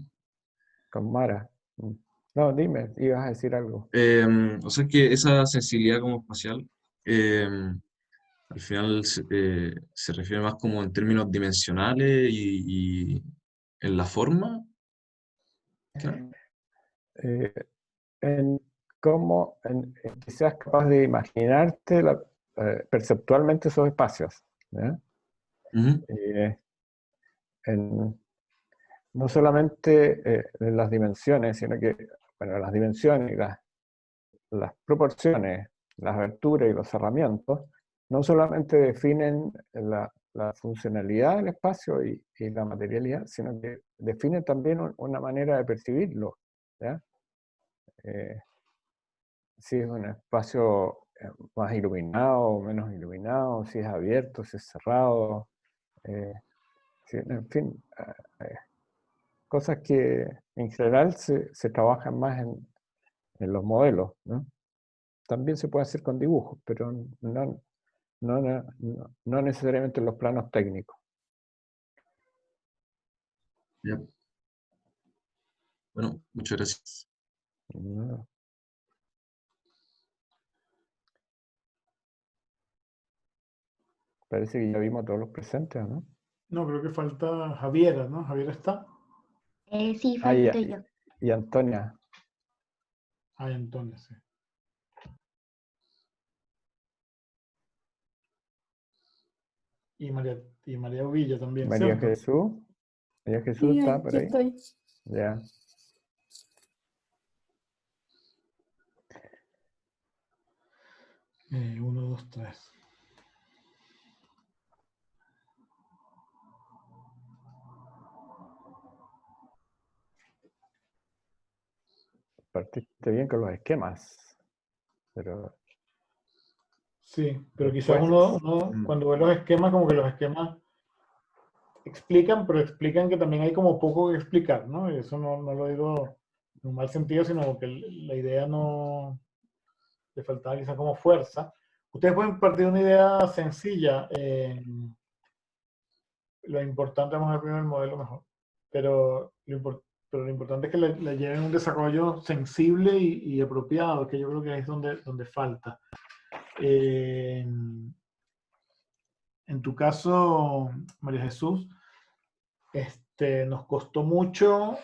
con Mara. No, dime, ibas a decir algo. O sea que esa sensibilidad como espacial, al final se refiere más como en términos dimensionales y en la forma. Claro. Eh, en en que seas capaz de imaginarte perceptualmente esos espacios, ¿ya? Ujú. Eh, en, no solamente en las dimensiones, sino que, bueno, las dimensiones y las proporciones, las aberturas y los cerramientos, no solamente definen la funcionalidad del espacio y la materialidad, sino que definen también una manera de percibirlo, ¿ya? Si es un espacio más iluminado o menos iluminado, si es abierto, si es cerrado, en fin, cosas que en general se trabajan más en los modelos, ¿no? También se puede hacer con dibujos, pero no necesariamente en los planos técnicos. Ya. Bueno, muchas gracias. ¿No? Parece que ya vimos a todos los presentes, ¿no? No, creo que falta Javier, ¿no? Javier está. Sí, Ah, falto yo. y Antonia. Ah, entonces, sí. Y María Uvilla también, María ¿cierto? Jesús. María Jesús Sí, está por aquí ahí. estoy. Ya. Uno, dos, tres. Partiste bien con los esquemas. Pero Sí, pero quizás después, uno cuando ve los esquemas, como que los esquemas explican, pero explican que también hay como poco que explicar, ¿no? Y eso no lo digo en un mal sentido, sino que la idea no le faltaba quizás como fuerza. Ustedes pueden partir de una idea sencilla. Lo importante, vamos a ver primero el modelo mejor, pero lo importante es que le lleven un desarrollo sensible y apropiado, que yo creo que es donde falta. En tu caso, María Jesús, nos costó mucho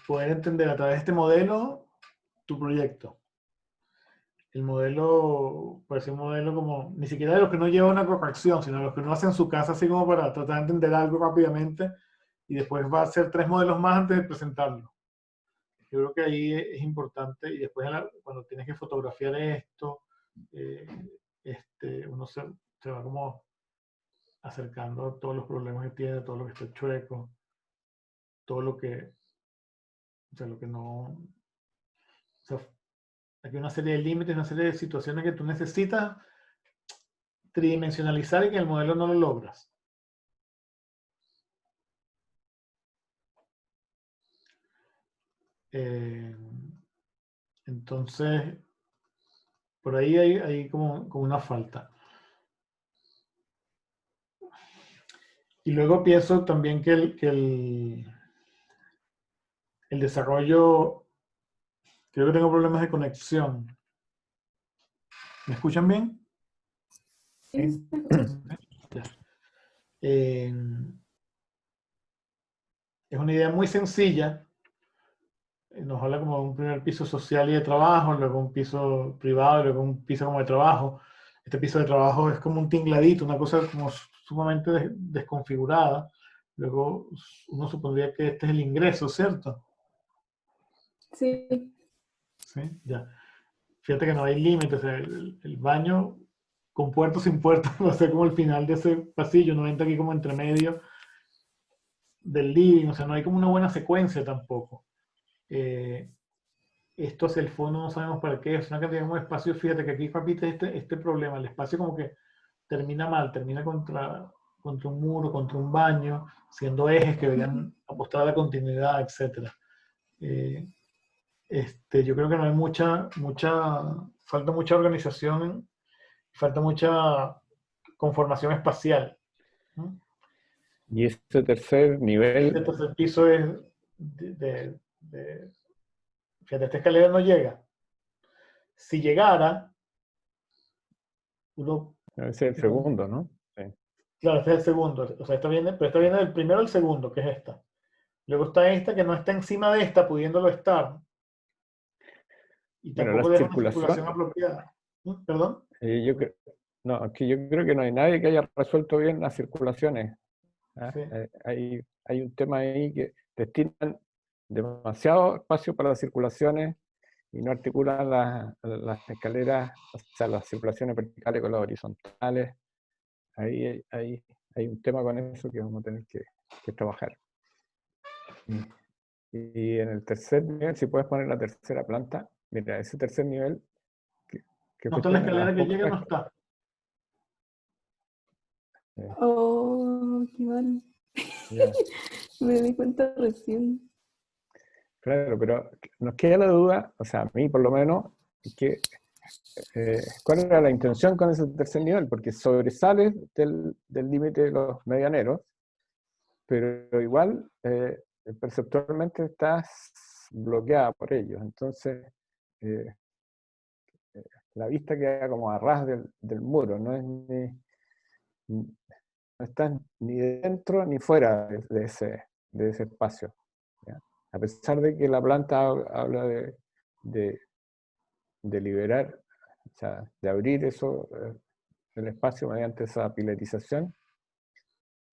poder entender a través de este modelo tu proyecto. El modelo parece un modelo como, ni siquiera de los que no lleva una corrección, sino de los que uno hace en su casa, así como para tratar de entender algo rápidamente, y después va a hacer 3 modelos más antes de presentarlo. Yo creo que ahí es importante, y después cuando tienes que fotografiar esto, uno se va como acercando a todos los problemas que tiene, todo lo que está chueco, todo lo que, o sea, lo que no, o sea, aquí hay una serie de límites, una serie de situaciones que tú necesitas tridimensionalizar y que el modelo no lo logras. Entonces, por ahí hay como una falta. Y luego pienso también que el desarrollo, creo que tengo problemas de conexión. ¿Me escuchan bien? Sí, sí. se escucha. Ya. Es una idea muy sencilla. Nos habla como de un primer piso social y de trabajo, luego un piso privado, luego un piso como de trabajo. Este piso de trabajo es como un tingladito, una cosa como sumamente desconfigurada. Luego uno supondría que este es el ingreso, ¿cierto? Sí, Sí, ya. Fíjate que no hay límites. El baño con puerto sin puerto va a ser como el final de ese pasillo. No entra aquí como entre medio del living. O sea, no hay como una buena secuencia tampoco. Esto hacia el fondo no sabemos para qué. Es una cantidad de espacio. Fíjate que aquí repite este problema. El espacio como que termina mal. Termina contra un muro, contra un baño, siendo ejes que deberían apostar a la continuidad, etc. Yo creo que no hay falta mucha organización, falta mucha conformación espacial, ¿no? Y ese tercer nivel, Este tercer piso es fíjate, esta escalera no llega. Si llegara, uno, ese es el segundo, ¿no? Sí. claro, este es el segundo, o sea, pero esta viene del primero al segundo, que es esta. Luego está esta, que no está encima de esta, pudiéndolo estar, y Bueno, la tampoco deja una circulación circulación, apropiada. ¿Perdón? no, aquí yo creo que no hay nadie que haya resuelto bien las circulaciones. ¿Ah? Sí. Hay un tema ahí que destinan demasiado espacio para las circulaciones y no articulan las escaleras, o sea, las circulaciones verticales con las horizontales. Ahí hay un tema con eso que vamos a tener que trabajar. Y en el tercer nivel, si puedes poner la tercera planta, mira, ese tercer nivel, que No fue está en la una de las escalera que llega, pocas. no está. oh, qué mal. Ya, Me di cuenta recién. claro, pero nos queda la duda, o sea, a mí por lo menos, que cuál era la intención con ese tercer nivel, porque sobresale del límite de los medianeros, pero igual perceptualmente estás bloqueada por ellos. Entonces, eh, la vista queda como a ras del muro, no estás ni dentro ni fuera de ese de ese espacio, ¿ya? A pesar de que la planta habla de liberar, o sea, de abrir eso, el espacio mediante esa pilarización,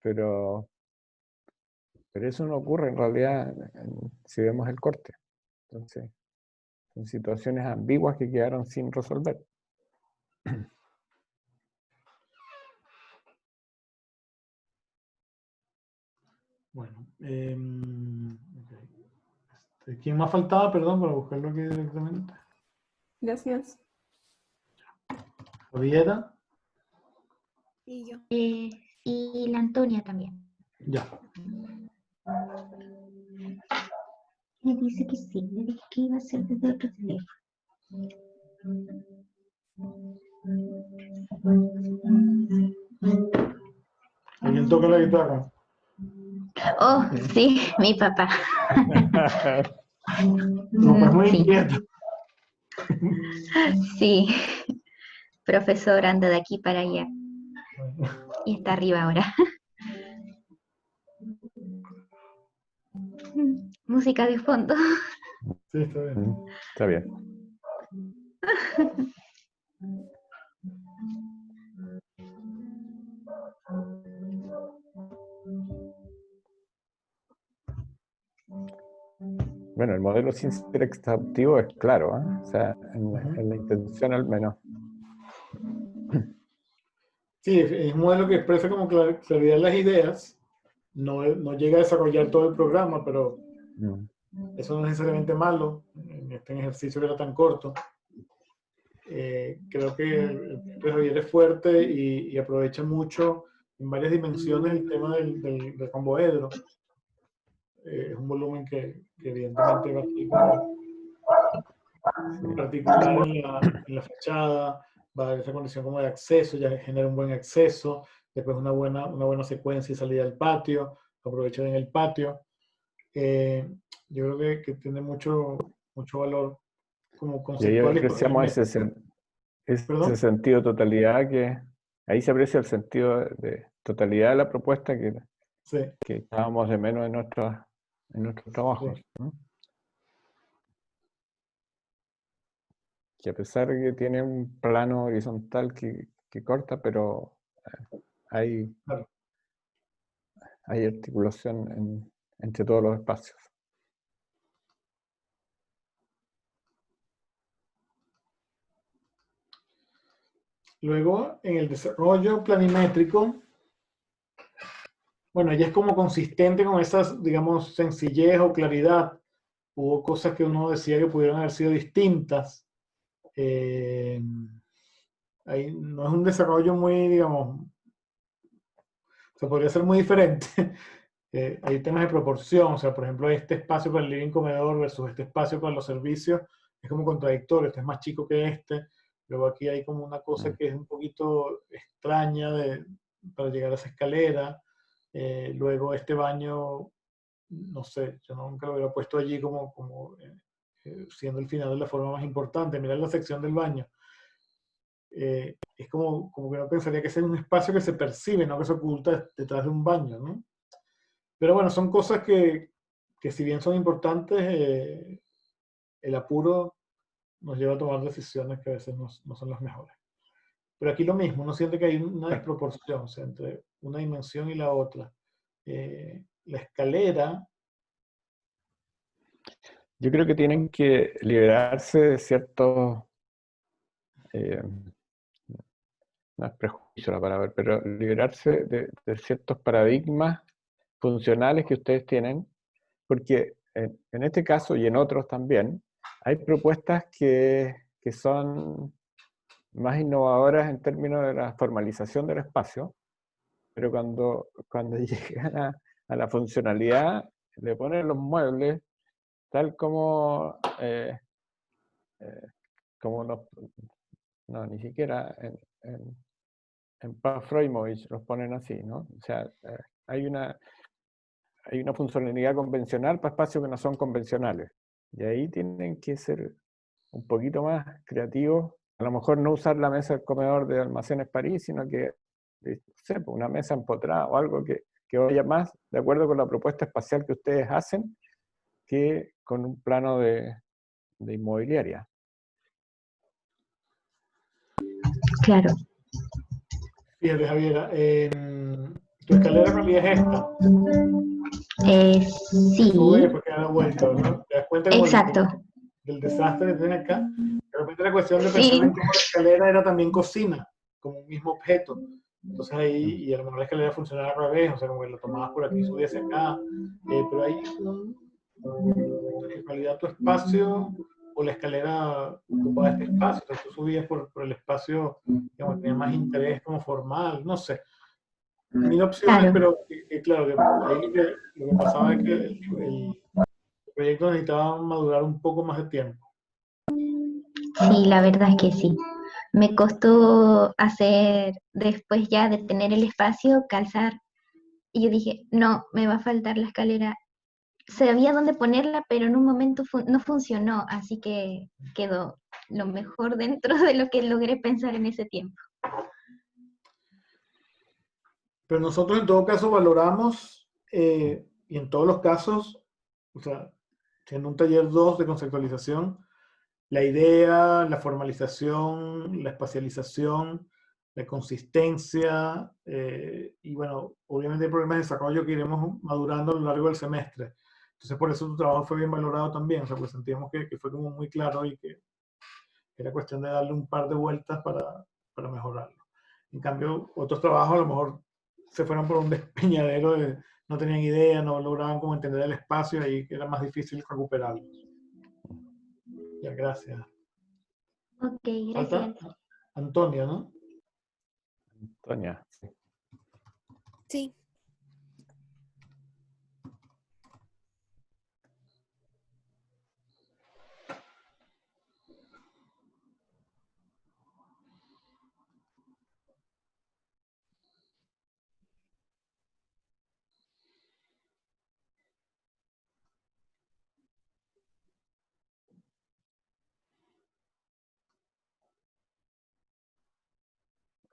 pero eso no ocurre en realidad si vemos el corte. Entonces, son situaciones ambiguas que quedaron sin resolver. Bueno, ok. ¿Quién más faltaba? Perdón, para buscarlo aquí directamente. Gracias. ¿Javiera? Y yo. Y la Antonia también. Ya. Me dice que sí, me dice que iba a ser desde otro teléfono. ¿Alguien toca la guitarra? Oh, sí, mi papá. No, pues muy Sí. inquieto. Sí, profesor anda de aquí para allá y está arriba ahora. Música de fondo. Sí, está bien. Está bien. Bueno, el modelo sin ser exhaustivo es claro, ¿eh? O sea, en la intención al menos. Sí, es un modelo que expresa como claridad las ideas. No llega a desarrollar todo el programa, pero eso no es necesariamente malo en este ejercicio que era tan corto. Creo que el Javier es fuerte y aprovecha mucho en varias dimensiones el tema del romboedro. Es un volumen que evidentemente va a ser particular en la fachada, va a haber esa condición como de acceso, ya genera un buen acceso, después una buena secuencia y salida al patio, aprovechar en el patio. Yo creo que tiene mucho valor como Y ahí conceptual y apreciamos ese sentido de totalidad ahí se aprecia el sentido de totalidad de la propuesta que echábamos de menos en nuestros trabajos, Sí. ¿no? Que a pesar de que tiene un plano horizontal que corta, pero hay articulación entre todos los espacios. Luego, en el desarrollo planimétrico, bueno, ella es como consistente con esas, digamos, sencillez o claridad. Hubo cosas que uno decía que pudieron haber sido distintas. Ahí no es un desarrollo muy, digamos, se podría ser muy diferente. Hay temas de proporción, o sea, por ejemplo, este espacio para el living comedor versus este espacio para los servicios es como contradictorio. Este es más chico que este. Luego aquí hay como una cosa que es un poquito extraña para llegar a esa escalera. Luego este baño, no sé, yo nunca lo hubiera puesto allí como siendo el final de la forma más importante. Mirar la sección del baño. Es como que no pensaría que ese es un espacio que se percibe, no que se oculta detrás de un baño, ¿no? Pero bueno, son cosas que si bien son importantes, el apuro nos lleva a tomar decisiones que a veces no son las mejores. Pero aquí lo mismo, uno siente que hay una desproporción, o sea, entre una dimensión y la otra. La escalera... Yo creo que tienen que liberarse de ciertos... no es prejuicio la palabra, pero liberarse de ciertos paradigmas funcionales que ustedes tienen, porque en este caso y en otros también, hay propuestas que son más innovadoras en términos de la formalización del espacio, pero cuando llegan a la funcionalidad, le ponen los muebles tal como no, ni siquiera en Paz Freimovich los ponen así, ¿no? O sea, hay una funcionalidad convencional para espacios que no son convencionales. Y ahí tienen que ser un poquito más creativos. A lo mejor no usar la mesa del comedor de Almacenes París, sino que, no sé, una mesa empotrada o algo que que vaya más de acuerdo con la propuesta espacial que ustedes hacen que con un plano de inmobiliaria. Claro. Fíjate, Javiera, tu escalera en realidad es esta. Sí, Sube y después queda la vuelta, ¿no? Te das cuenta como exacto. del desastre que tiene acá. De repente la cuestión de pensar Sí, en cómo la escalera era también cocina, como un mismo objeto. Entonces ahí, y a lo mejor la escalera funcionaba al revés, o sea, como que la tomabas por aquí y subías acá. Pero hay en realidad tu espacio o la escalera ocupaba este espacio, entonces tú subías por el espacio, digamos, tenía más interés como formal, no sé. Mil opciones, claro. pero claro, que ahí lo que pasaba es que el proyecto necesitaba madurar un poco más de tiempo. Sí, la verdad es que sí. Me costó hacer, después ya de tener el espacio, calzar. Y yo dije, no, me va a faltar la escalera. Sabía dónde ponerla, pero en un momento no funcionó, así que quedó lo mejor dentro de lo que logré pensar en ese tiempo. Pero nosotros en todo caso valoramos, y en todos los casos, o sea, en un taller 2 de conceptualización, la idea, la formalización, la espacialización, la consistencia, y bueno, obviamente hay problemas de desarrollo que iremos madurando a lo largo del semestre. Entonces por eso tu trabajo fue bien valorado también, o sea, pues sentíamos que fue como muy claro y que era cuestión de darle un par de vueltas para mejorarlo. En cambio, otros trabajos a lo mejor se fueron por un despeñadero, no tenían idea, no lograban como entender el espacio y ahí era más difícil recuperarlo. Ya, gracias. Ok, Falta gracias. Antonia, ¿no? Antonia. Sí.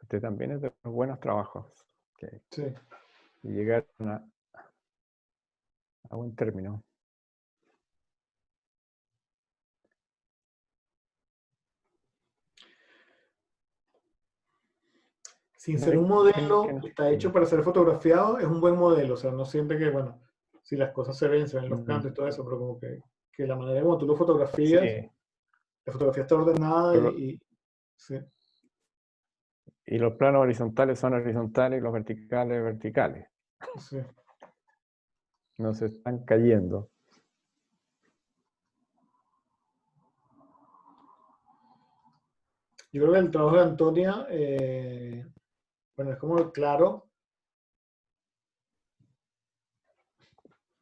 Usted también es de los buenos trabajos Sí. y llegar a buen término. Sin ser un modelo que está hecho para ser fotografiado, es un buen modelo. O sea, no siempre que, bueno, si las cosas se ven los cantos y todo eso, pero como que la manera como tú lo fotografías, Sí, la fotografía está ordenada pero- y sí. y los planos horizontales son horizontales y los verticales verticales. Sí. No se están cayendo. Yo creo que el trabajo de Antonia, bueno, es como claro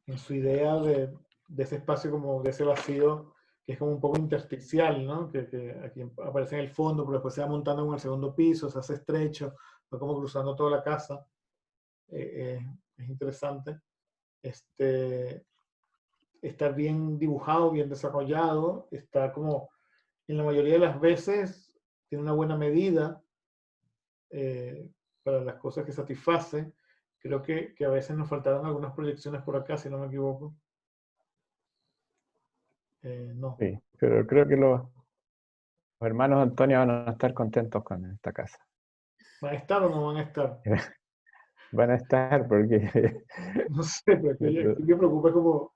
en su idea de ese espacio, como de ese vacío, que es como un poco intersticial, ¿no? Que aquí aparece en el fondo, pero después se va montando en el segundo piso, se hace estrecho, va como cruzando toda la casa. Es interesante. Está bien dibujado, bien desarrollado, está como, en la mayoría de las veces, tiene una buena medida para las cosas que satisface. Creo que a veces nos faltaron algunas proyecciones por acá, si no me equivoco. No. Sí, pero creo que los hermanos Antonio van a estar contentos con esta casa. ¿Van a estar o no van a estar? Van a estar porque... No sé, pero aquí me preocupa como,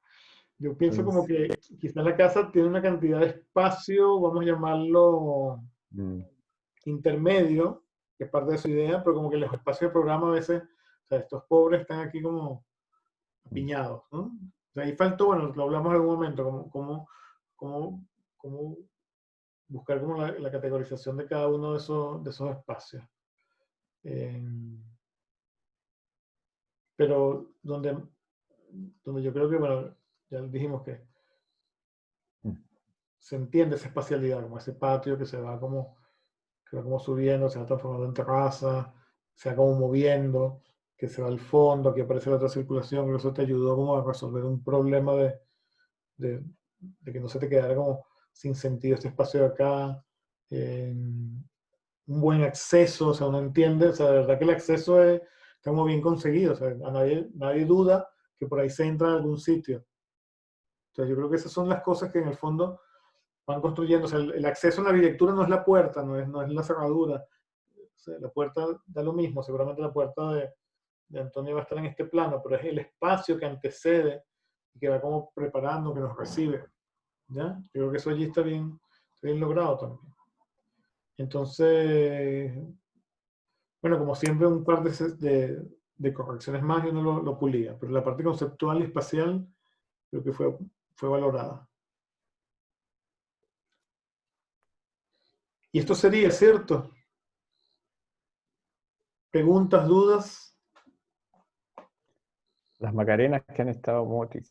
yo pienso como que quizás la casa tiene una cantidad de espacio, vamos a llamarlo intermedio, que es parte de su idea, pero como que los espacios de programa a veces, o sea, estos pobres están aquí como apiñados, ¿no? O sea, ahí faltó, bueno, lo hablamos en algún momento, cómo buscar como la categorización de cada uno de esos espacios. Pero donde yo creo que, bueno, ya dijimos que se entiende esa espacialidad, como ese patio que va como subiendo, se va transformando en terraza, se va como moviendo, que se va al fondo, que aparece la otra circulación, que eso te ayudó como a resolver un problema de que no se te quedara como sin sentido este espacio de acá. Un buen acceso, o sea, uno entiende, o sea, de verdad que el acceso es, está como bien conseguido, o sea, a nadie duda que por ahí se entra a algún sitio. Entonces yo creo que esas son las cosas que en el fondo van construyendo. O sea, el acceso a la arquitectura no es la puerta, no es la cerradura. O sea, la puerta da lo mismo, seguramente la puerta de Antonio va a estar en este plano, pero es el espacio que antecede y que va como preparando, que nos recibe. ¿Ya? Yo creo que eso allí está bien logrado también. Entonces, bueno, como siempre, un par de correcciones más y uno lo pulía, pero la parte conceptual y espacial creo que fue valorada. Y esto sería, ¿cierto? Preguntas, dudas. Las Macarenas que han estado motis.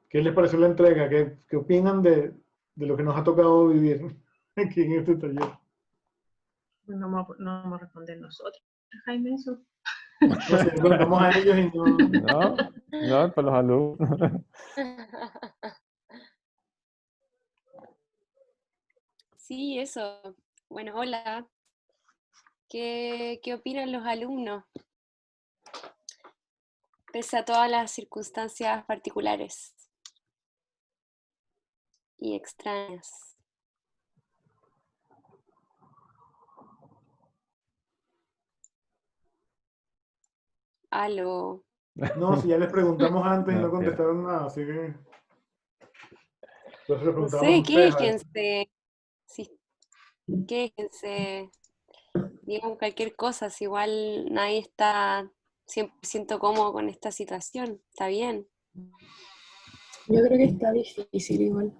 ¿Qué les pareció la entrega? ¿Qué opinan de lo que nos ha tocado vivir aquí en este taller? No vamos a responder nosotros, Jaime, eso. No sé, preguntamos a ellos y no... No, para los alumnos. Sí, eso. Bueno, hola. ¿Qué opinan los alumnos? Pese a todas las circunstancias particulares y extrañas. Aló. No, si ya les preguntamos antes y no No, contestaron nada, así que... Entonces les No preguntamos sé, a ustedes. A ver. quéjense. Sí, quéjense. Digan cualquier cosa, si igual nadie está 100% cómodo con esta situación. Está bien. Yo creo que está difícil igual.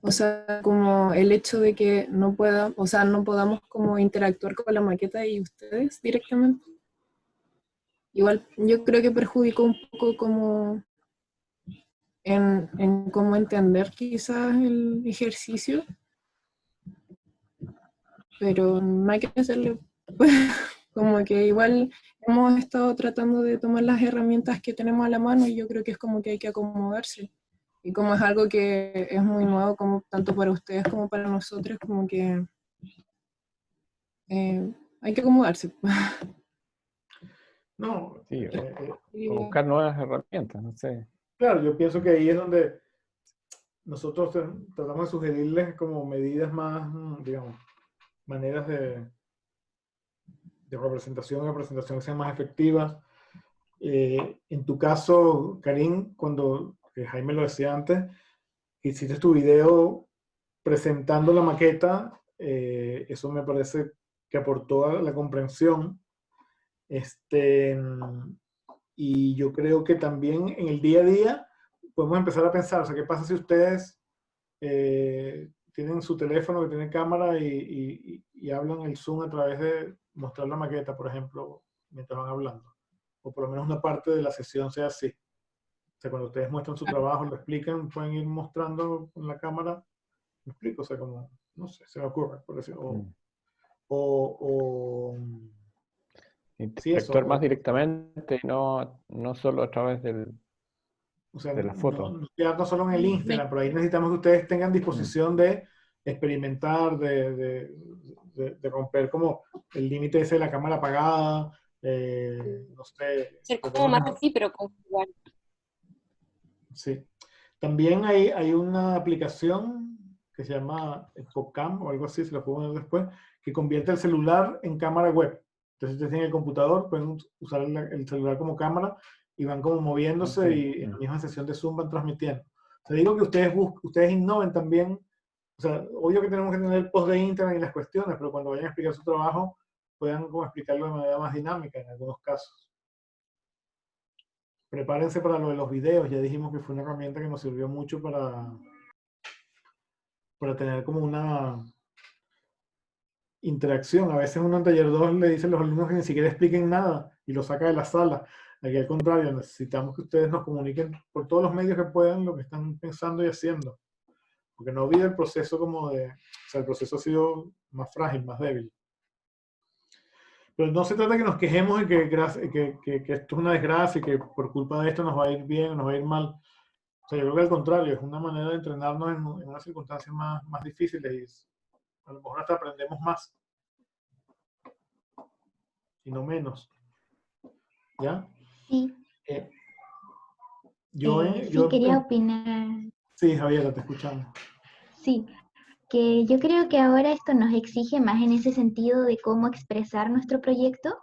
O sea, como el hecho de que no podamos como interactuar con la maqueta y ustedes directamente. Igual yo creo que perjudicó un poco como en cómo entender quizás el ejercicio, pero no hay que hacerle, como que igual hemos estado tratando de tomar las herramientas que tenemos a la mano y yo creo que es como que hay que acomodarse. Y como es algo que es muy nuevo, como tanto para ustedes como para nosotros, como que hay que acomodarse. No, Sí, o buscar nuevas herramientas, no sé. claro, yo pienso que ahí es donde nosotros tratamos de sugerirles como medidas más, digamos, maneras de representación que sean más efectivas. En tu caso, Karim, cuando Jaime lo decía antes, hiciste tu video presentando la maqueta, eso me parece que aportó a la comprensión. Y yo creo que también en el día a día podemos empezar a pensar, o sea, ¿qué pasa si ustedes tienen su teléfono que tiene cámara y hablan el Zoom a través de mostrar la maqueta, por ejemplo, mientras van hablando? O por lo menos una parte de la sesión sea así. O sea, cuando ustedes muestran su trabajo, lo explican, pueden ir mostrando con la cámara. ¿Me explico? O sea, como, no sé, se me ocurre, por decirlo. Sí, Interactuar eso. más directamente y no solo a través O sea, de la foto. no quedarnos solo en el Instagram, pero ahí necesitamos que ustedes tengan disposición de experimentar, de romper como el límite ese de la cámara apagada, no sé. Ser como más así, pero como igual. Sí. También hay una aplicación que se llama Pocam o algo así, se lo puedo poner después, que convierte el celular en cámara web. Entonces ustedes tienen el computador, pueden usar el celular como cámara y van como moviéndose y en la misma sesión de Zoom van transmitiendo. O sea, digo que ustedes innoven también. O sea, obvio que tenemos que tener el post de Internet y las cuestiones, pero cuando vayan a explicar su trabajo, puedan como explicarlo de manera más dinámica en algunos casos. Prepárense para lo de los videos. Ya dijimos que fue una herramienta que nos sirvió mucho para tener como una interacción. A veces uno en taller 2 le dice a los alumnos que ni siquiera expliquen nada y lo saca de la sala. Aquí al contrario, necesitamos que ustedes nos comuniquen por todos los medios que puedan lo que están pensando y haciendo. Porque no olviden el proceso como de... O sea, el proceso ha sido más frágil, más débil. Pero no se trata de que nos quejemos y que esto es una desgracia y que por culpa de esto nos va a ir bien o nos va a ir mal. O sea, yo creo que al contrario, es una manera de entrenarnos en unas circunstancias más difíciles y a lo mejor hasta aprendemos más y no menos. ¿ya? Sí, Eh, sí, quería opinar. Sí, Javiera, te escuchamos. Sí, que yo creo que ahora esto nos exige más en ese sentido de cómo expresar nuestro proyecto,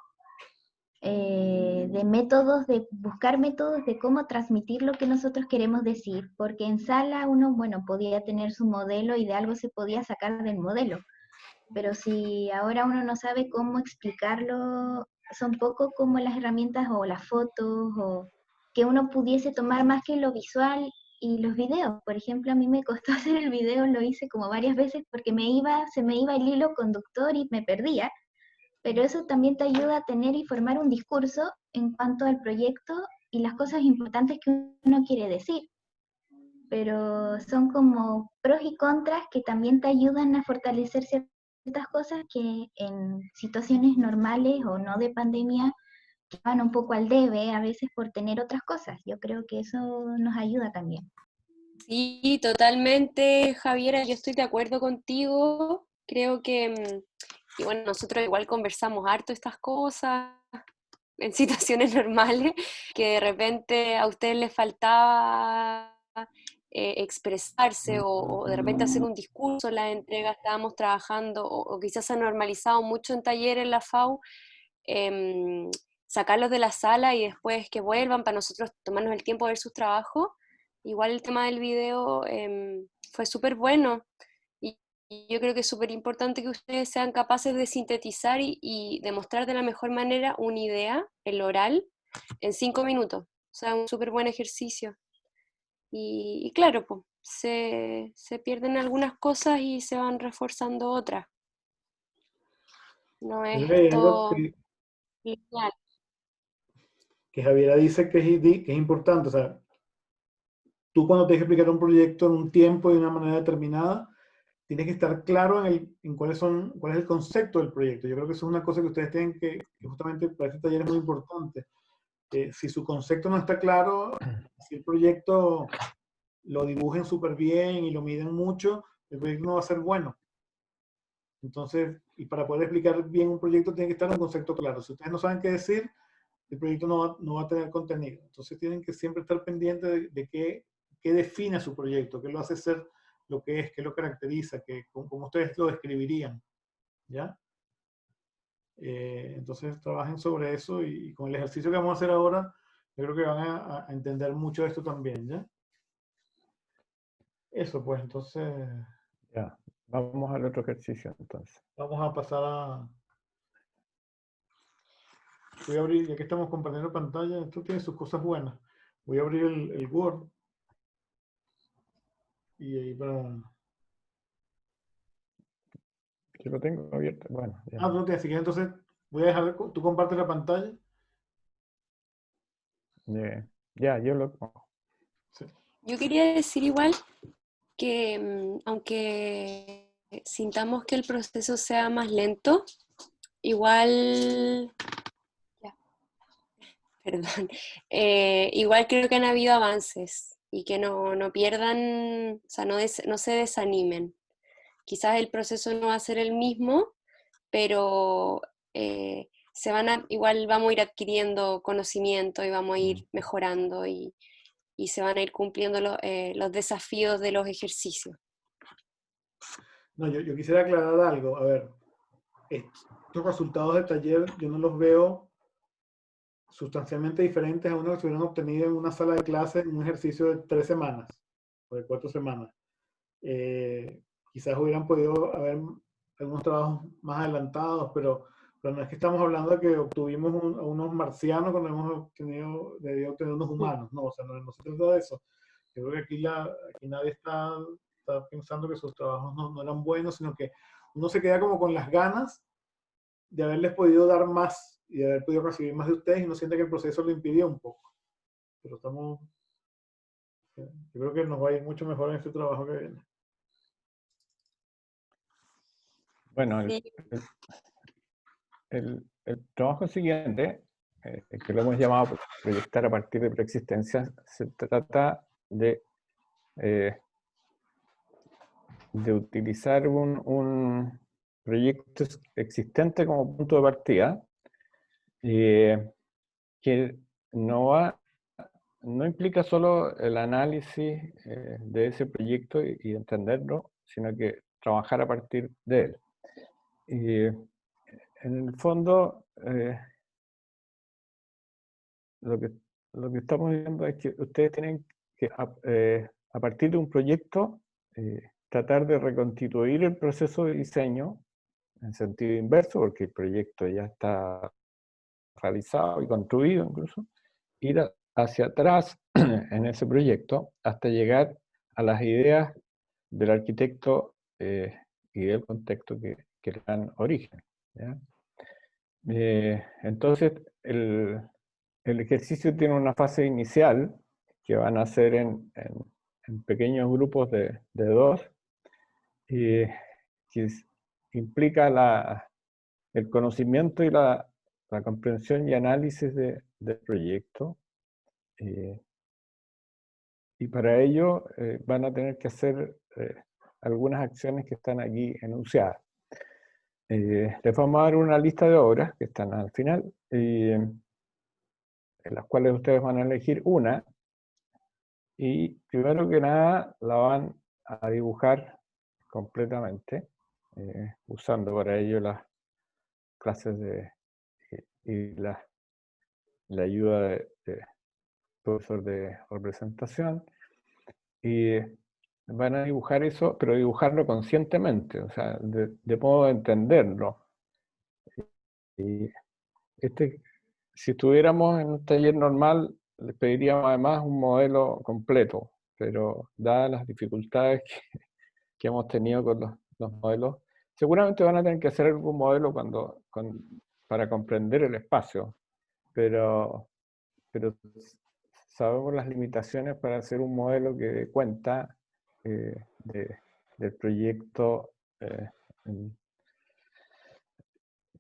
de métodos, de buscar métodos de cómo transmitir lo que nosotros queremos decir, porque en sala uno, bueno, podía tener su modelo y de algo se podía sacar del modelo, pero si ahora uno no sabe cómo explicarlo, son poco como las herramientas o las fotos o que uno pudiese tomar más que lo visual y los videos. Por ejemplo, a mí me costó hacer el video, lo hice como varias veces porque se me iba el hilo conductor y me perdía, pero eso también te ayuda a tener y formar un discurso en cuanto al proyecto y las cosas importantes que uno quiere decir. Pero son como pros y contras que también te ayudan a fortalecer ciertas cosas que en situaciones normales o no de pandemia van un poco al debe a veces por tener otras cosas. Yo creo que eso nos ayuda también. Sí, totalmente, Javiera, yo estoy de acuerdo contigo. Creo que, y bueno, nosotros igual conversamos harto estas cosas en situaciones normales, que de repente a ustedes les faltaba expresarse o de repente hacer un discurso en la entrega, estábamos trabajando o quizás se ha normalizado mucho en talleres en la FAU, sacarlos de la sala y después que vuelvan para nosotros tomarnos el tiempo de ver sus trabajos. Igual el tema del video fue súper bueno y yo creo que es súper importante que ustedes sean capaces de sintetizar y demostrar de la mejor manera una idea, el oral, en 5 minutos. O sea, un súper buen ejercicio. Y claro, pues, se pierden algunas cosas y se van reforzando otras. No es Hay algo todo lineal. que Javiera dice que es importante. O sea, tú cuando tienes que explicar un proyecto en un tiempo y de una manera determinada, tienes que estar claro en cuál es el concepto del proyecto. Yo creo que eso es una cosa que ustedes tienen que justamente para este taller es muy importante. Si su concepto no está claro, si el proyecto lo dibujen súper bien y lo miden mucho, el proyecto no va a ser bueno. Entonces, y para poder explicar bien un proyecto tiene que estar un concepto claro. Si ustedes no saben qué decir, el proyecto no va a tener contenido. Entonces tienen que siempre estar pendientes de qué define su proyecto, qué lo hace ser lo que es, qué lo caracteriza, cómo ustedes lo describirían. ¿Ya? Entonces trabajen sobre eso y con el ejercicio que vamos a hacer ahora, yo creo que van a entender mucho de esto también, ¿ya? Eso pues, entonces Ya, vamos al otro ejercicio entonces. vamos a pasar a... Voy a abrir, ya que estamos compartiendo pantalla, esto tiene sus cosas buenas. Voy a abrir el Word y ahí para... Yo lo tengo abierto. Bueno, ya. Ah, no, así que entonces voy a dejar, tú compartes la pantalla. Ya, yo lo... Sí. Yo quería decir igual que aunque sintamos que el proceso sea más lento, igual, ya, perdón, igual creo que han habido avances y que no pierdan, o sea, no se desanimen. Quizás el proceso no va a ser el mismo, pero igual vamos a ir adquiriendo conocimiento y vamos a ir mejorando y se van a ir cumpliendo los desafíos de los ejercicios. No, yo quisiera aclarar algo. A ver, estos resultados del taller yo no los veo sustancialmente diferentes a unos que se hubieran obtenido en una sala de clase en un ejercicio de 3 semanas o de 4 semanas. Quizás hubieran podido haber algunos trabajos más adelantados, pero no es que estamos hablando de que obtuvimos a unos marcianos cuando hemos debido obtener unos humanos. No, o sea, no se trata de eso. Yo creo que aquí nadie está pensando que sus trabajos no eran buenos, sino que uno se queda como con las ganas de haberles podido dar más y de haber podido recibir más de ustedes y no siente que el proceso lo impidió un poco. Pero yo creo que nos va a ir mucho mejor en este trabajo que viene. Bueno, Sí. el trabajo siguiente, que lo hemos llamado proyectar a partir de preexistencias, se trata de utilizar un proyecto existente como punto de partida que no implica solo el análisis de ese proyecto y entenderlo, sino que trabajar a partir de él. Y en el fondo, lo que estamos viendo es que ustedes tienen que, a partir de un proyecto, tratar de reconstituir el proceso de diseño en sentido inverso, porque el proyecto ya está realizado y construido incluso, ir hacia atrás en ese proyecto hasta llegar a las ideas del arquitecto y del contexto que le dan origen, ¿ya? Entonces, el ejercicio tiene una fase inicial que van a hacer en pequeños grupos de 2, que implica el conocimiento y la comprensión y análisis del proyecto. Y para ello van a tener que hacer algunas acciones que están aquí enunciadas. Les vamos a dar una lista de obras que están al final, en las cuales ustedes van a elegir una, y primero que nada la van a dibujar completamente, usando para ello las clases y la ayuda de profesor de representación, y van a dibujar eso, pero dibujarlo conscientemente, o sea, de modo de entenderlo. Y si estuviéramos en un taller normal, les pediríamos además un modelo completo, pero dadas las dificultades que hemos tenido con los modelos, seguramente van a tener que hacer algún modelo para comprender el espacio, pero sabemos las limitaciones para hacer un modelo que dé cuenta del proyecto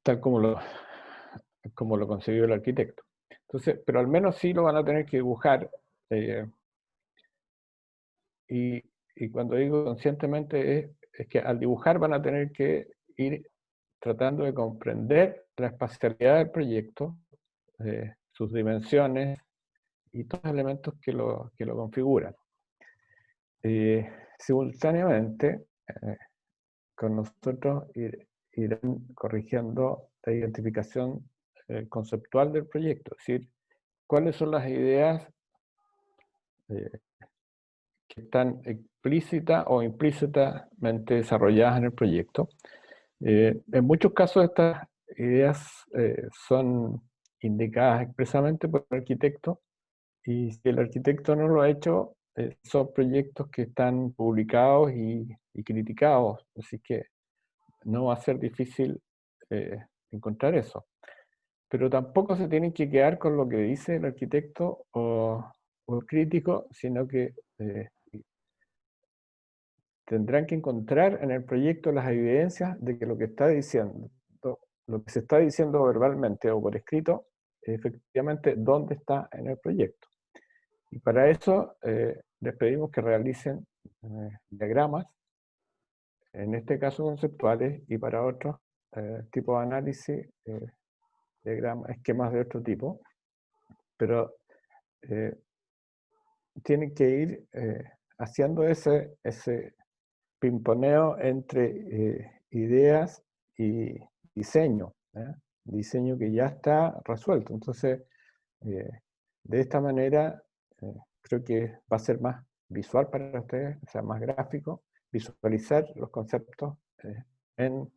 tal como lo concibió el arquitecto. Entonces, pero al menos sí lo van a tener que dibujar, y cuando digo conscientemente es que al dibujar van a tener que ir tratando de comprender la espacialidad del proyecto, sus dimensiones y todos los elementos que lo configuran. Simultáneamente, con nosotros irán corrigiendo la identificación conceptual del proyecto, es decir, cuáles son las ideas que están explícita o implícitamente desarrolladas en el proyecto. En muchos casos estas ideas son indicadas expresamente por el arquitecto, y si el arquitecto no lo ha hecho, son proyectos que están publicados y criticados, así que no va a ser difícil encontrar eso. Pero tampoco se tienen que quedar con lo que dice el arquitecto o el crítico, sino que tendrán que encontrar en el proyecto las evidencias de que lo que se está diciendo verbalmente o por escrito, efectivamente, dónde está en el proyecto. Y para eso les pedimos que realicen diagramas, en este caso conceptuales, y para otros tipos de análisis, diagramas, esquemas de otro tipo, pero tienen que ir haciendo ese pimponeo entre ideas y diseño, diseño que ya está resuelto. Entonces, de esta manera, creo que va a ser más visual para ustedes, o sea, más gráfico, visualizar los conceptos en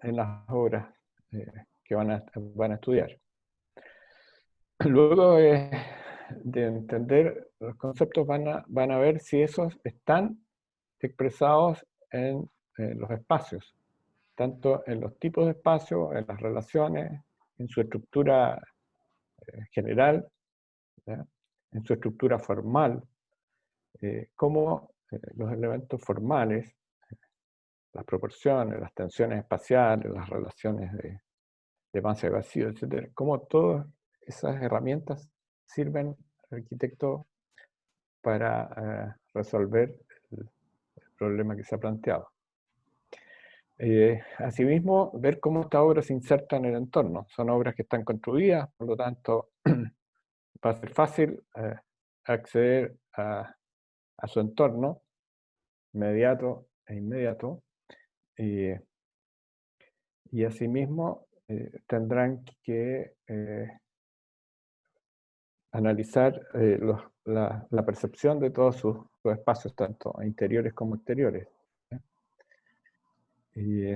las obras que van a estudiar. Luego de entender los conceptos, van a ver si esos están expresados en los espacios, tanto en los tipos de espacios, en las relaciones, en su estructura general, ¿ya?, en su estructura formal, como los elementos formales, las proporciones, las tensiones espaciales, las relaciones de masa y vacío, etc. Como todas esas herramientas sirven al arquitecto para resolver el problema que se ha planteado. Asimismo, ver cómo esta obra se inserta en el entorno. Son obras que están construidas, por lo tanto, va a ser fácil acceder a su entorno inmediato e inmediato. Y asimismo, tendrán que analizar la percepción de todos sus espacios, tanto interiores como exteriores. Y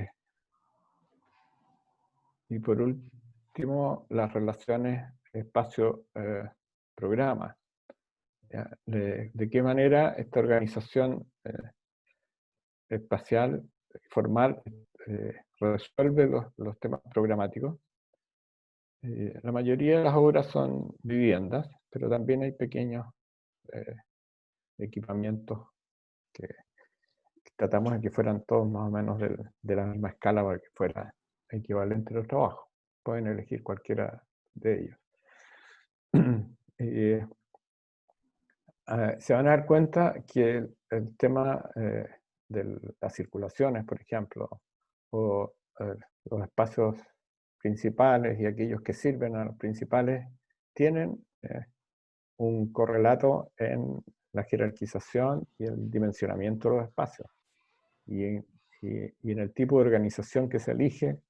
por último, las relaciones espacio-programa. ¿De qué manera esta organización espacial, formal, resuelve los temas programáticos? La mayoría de las obras son viviendas, pero también hay pequeños equipamientos que tratamos de que fueran todos más o menos de la misma escala para que fuera equivalente al trabajo. Pueden elegir cualquiera de ellos. Se van a dar cuenta que el tema de las circulaciones, por ejemplo, o los espacios principales y aquellos que sirven a los principales, tienen un correlato en la jerarquización y el dimensionamiento de los espacios. Y en el tipo de organización que se elige,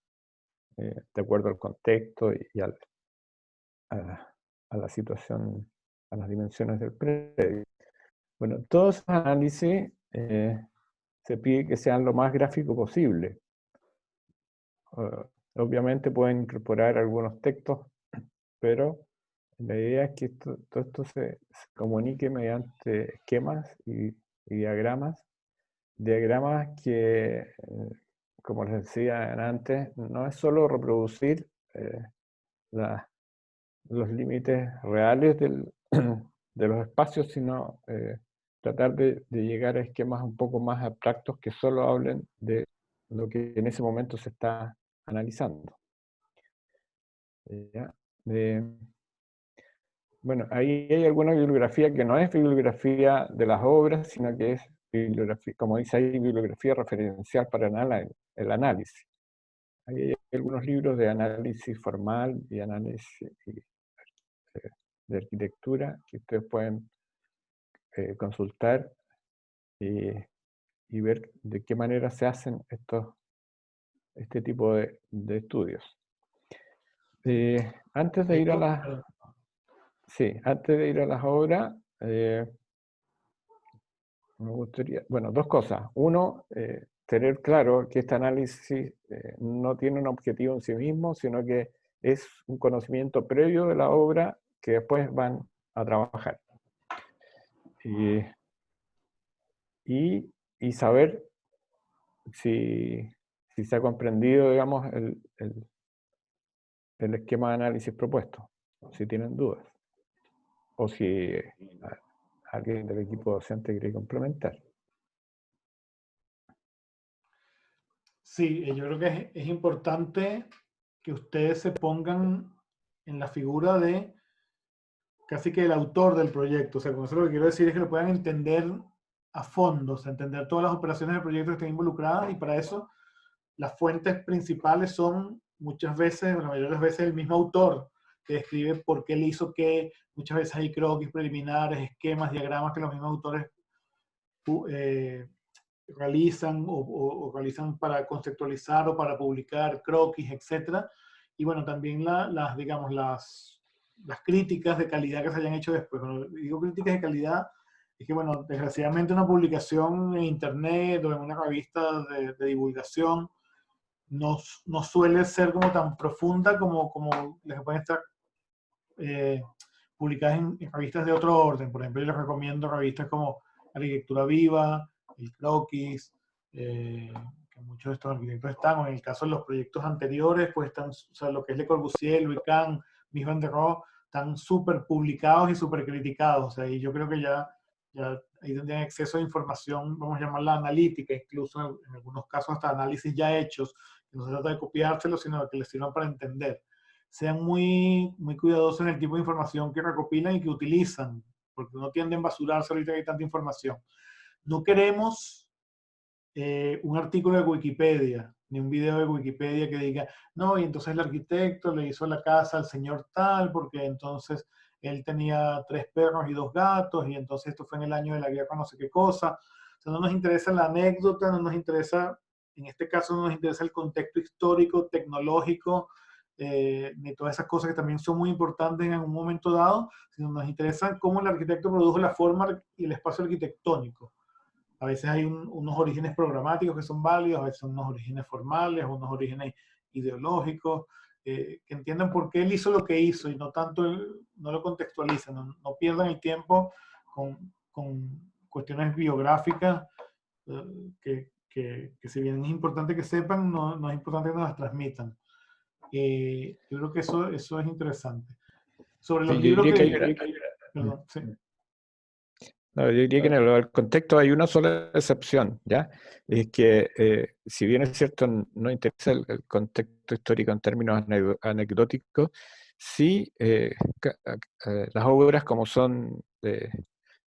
de acuerdo al contexto y a la situación, a las dimensiones del predio. Bueno, todos esos análisis se pide que sean lo más gráfico posible. Obviamente pueden incorporar algunos textos, pero la idea es que todo esto se comunique mediante esquemas y diagramas. Diagramas que, como les decía antes, no es solo reproducir los límites reales de los espacios, sino tratar de llegar a esquemas un poco más abstractos que solo hablen de lo que en ese momento se está analizando. Bueno, ahí hay alguna bibliografía que no es bibliografía de las obras, sino que es bibliografía, como dice ahí, bibliografía referencial para el análisis. Ahí hay algunos libros de análisis formal y análisis de arquitectura que ustedes pueden consultar y ver de qué manera se hacen este tipo de estudios. Antes de ir a las obras, me gustaría, bueno, dos cosas. Uno, tener claro que este análisis no tiene un objetivo en sí mismo, sino que es un conocimiento previo de la obra que después van a trabajar. Y saber si se ha comprendido, digamos, el esquema de análisis propuesto, si tienen dudas, o si alguien del equipo docente quiere complementar. Sí, yo creo que es importante que ustedes se pongan en la figura de casi que el autor del proyecto. O sea, con eso lo que quiero decir es que lo puedan entender a fondo, o sea, entender todas las operaciones del proyecto que estén involucradas, y para eso las fuentes principales son muchas veces, la mayoría de las veces, el mismo autor que describe por qué él hizo qué. Muchas veces hay croquis preliminares, esquemas, diagramas que los mismos autores realizan o realizan para conceptualizar o para publicar croquis, etc. Y bueno, también digamos, las críticas de calidad que se hayan hecho después. Cuando digo críticas de calidad, es que, bueno, desgraciadamente una publicación en internet o en una revista de divulgación no suele ser como tan profunda como las que pueden estar publicadas en revistas de otro orden. Por ejemplo, yo les recomiendo revistas como Arquitectura Viva, el Croquis, que muchos de estos arquitectos están, o en el caso de los proyectos anteriores, pues están, o sea, lo que es Le Corbusier, Louis Kahn, Mies van der Rohe, están súper publicados y súper criticados. O sea, y yo creo que ya ahí tendrían exceso de información, vamos a llamarla analítica, incluso en algunos casos hasta análisis ya hechos, que no se trata de copiárselos, sino de que les sirvan para entender. Sean muy, muy cuidadosos en el tipo de información que recopilan y que utilizan, porque no tienden a basurarse ahorita que hay tanta información. No queremos un artículo de Wikipedia, ni un video de Wikipedia que diga, no, y entonces el arquitecto le hizo la casa al señor tal, porque entonces él tenía 3 perros y 2 gatos, y entonces esto fue en el año de la guerra, no sé qué cosa. O sea, no nos interesa la anécdota, no nos interesa, en este caso no nos interesa el contexto histórico, tecnológico, ni todas esas cosas que también son muy importantes en algún momento dado, sino nos interesa cómo el arquitecto produjo la forma y el espacio arquitectónico. A veces hay unos orígenes programáticos que son válidos, a veces son unos orígenes formales, unos orígenes ideológicos, que entiendan por qué él hizo lo que hizo y no tanto, no lo contextualizan, no pierdan el tiempo con cuestiones biográficas que si bien es importante que sepan, no es importante que nos las transmitan. Yo creo que eso es interesante. Sobre los Sí, yo libros diría que... Perdón, sí. No, yo diría que en el contexto hay una sola excepción, ¿ya? Es que, si bien es cierto, no interesa el contexto histórico en términos anecdóticos, sí, las obras, como son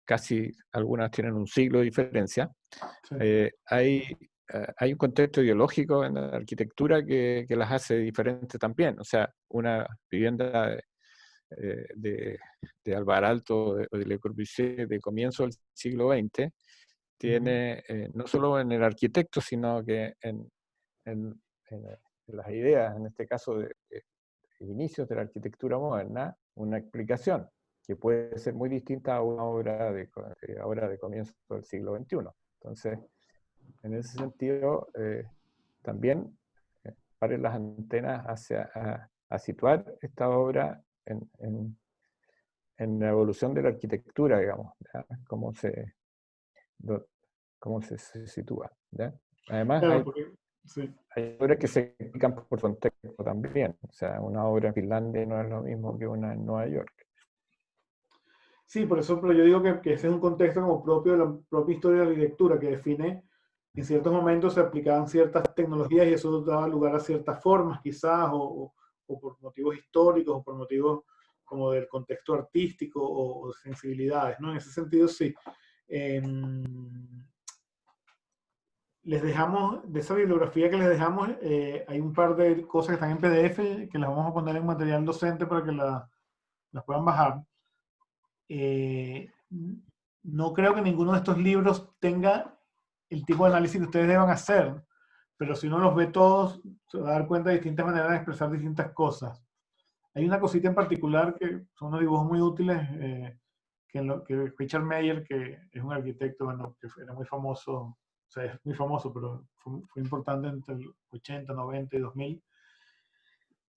casi algunas tienen un siglo de diferencia, Sí. hay un contexto ideológico en la arquitectura que las hace diferentes también. O sea, una vivienda de Alvar Aalto o de Le Corbusier de comienzo del siglo XX tiene, no solo en el arquitecto, sino que en las ideas, en este caso de inicios de la arquitectura moderna, una explicación que puede ser muy distinta a una obra ahora de comienzo del siglo XXI. Entonces, en ese sentido, también paren las antenas a situar esta obra en la evolución de la arquitectura, digamos, ¿ya? Cómo se sitúa, ¿ya? Además, Claro, sí. hay obras que se explican por contexto también. O sea, una obra en Finlandia no es lo mismo que una en Nueva York. Sí, por eso, pero yo digo que ese es un contexto como propio de la propia historia de la arquitectura, que define, en ciertos momentos se aplicaban ciertas tecnologías y eso daba lugar a ciertas formas, quizás, o por motivos históricos, o por motivos como del contexto artístico o sensibilidades, ¿no? En ese sentido, sí. Les dejamos, de esa bibliografía que les dejamos, hay un par de cosas que están en PDF que las vamos a poner en material docente para que las puedan bajar. No creo que ninguno de estos libros tenga el tipo de análisis que ustedes deban hacer, pero si uno los ve todos, se va a dar cuenta de distintas maneras de expresar distintas cosas. Hay una cosita en particular que son unos dibujos muy útiles, que Richard Meyer, que es un arquitecto, bueno, que era muy famoso, o sea, es muy famoso, pero fue importante entre el 80, 90 y 2000,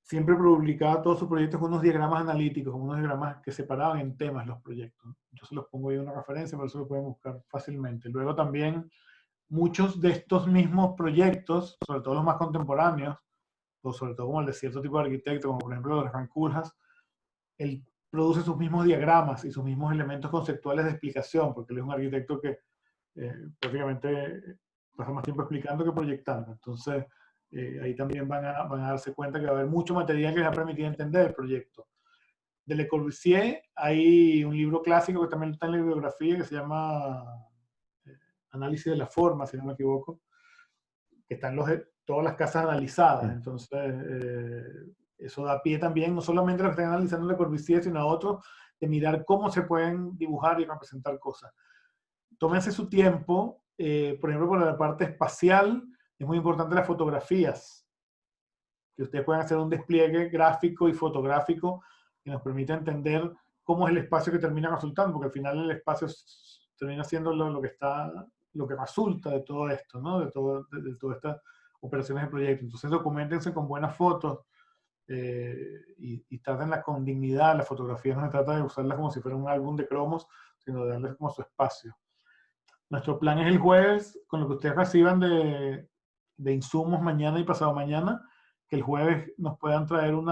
siempre publicaba todos sus proyectos con unos diagramas analíticos, unos diagramas que separaban en temas los proyectos. Yo se los pongo ahí en una referencia, por eso lo pueden buscar fácilmente. Luego también muchos de estos mismos proyectos, sobre todo los más contemporáneos, o sobre todo como el de cierto tipo de arquitecto, como por ejemplo el Frank Koolhaas, él produce sus mismos diagramas y sus mismos elementos conceptuales de explicación, porque él es un arquitecto que prácticamente pasa más tiempo explicando que proyectando. Entonces, ahí también van a darse cuenta que va a haber mucho material que les va a permitir entender el proyecto. De Le Corbusier hay un libro clásico que también está en la bibliografía que se llama Análisis de la Forma, si no me equivoco, que están todas las casas analizadas. Entonces, eso da pie también, no solamente a los que están analizando Le Corbusier, sino a otros, de mirar cómo se pueden dibujar y representar cosas. Tómense su tiempo, por ejemplo, por la parte espacial, es muy importante las fotografías, que ustedes puedan hacer un despliegue gráfico y fotográfico que nos permita entender cómo es el espacio que termina resultando, porque al final el espacio termina siendo lo que resulta de todo esto, ¿no? de todas estas operaciones de proyecto. Entonces documentense con buenas fotos y trátenlas con dignidad. Las fotografías no se trata de usarlas como si fuera un álbum de cromos, sino de darles como su espacio. Nuestro plan es el jueves, con lo que ustedes reciban de insumos mañana y pasado mañana, que el jueves nos puedan traer un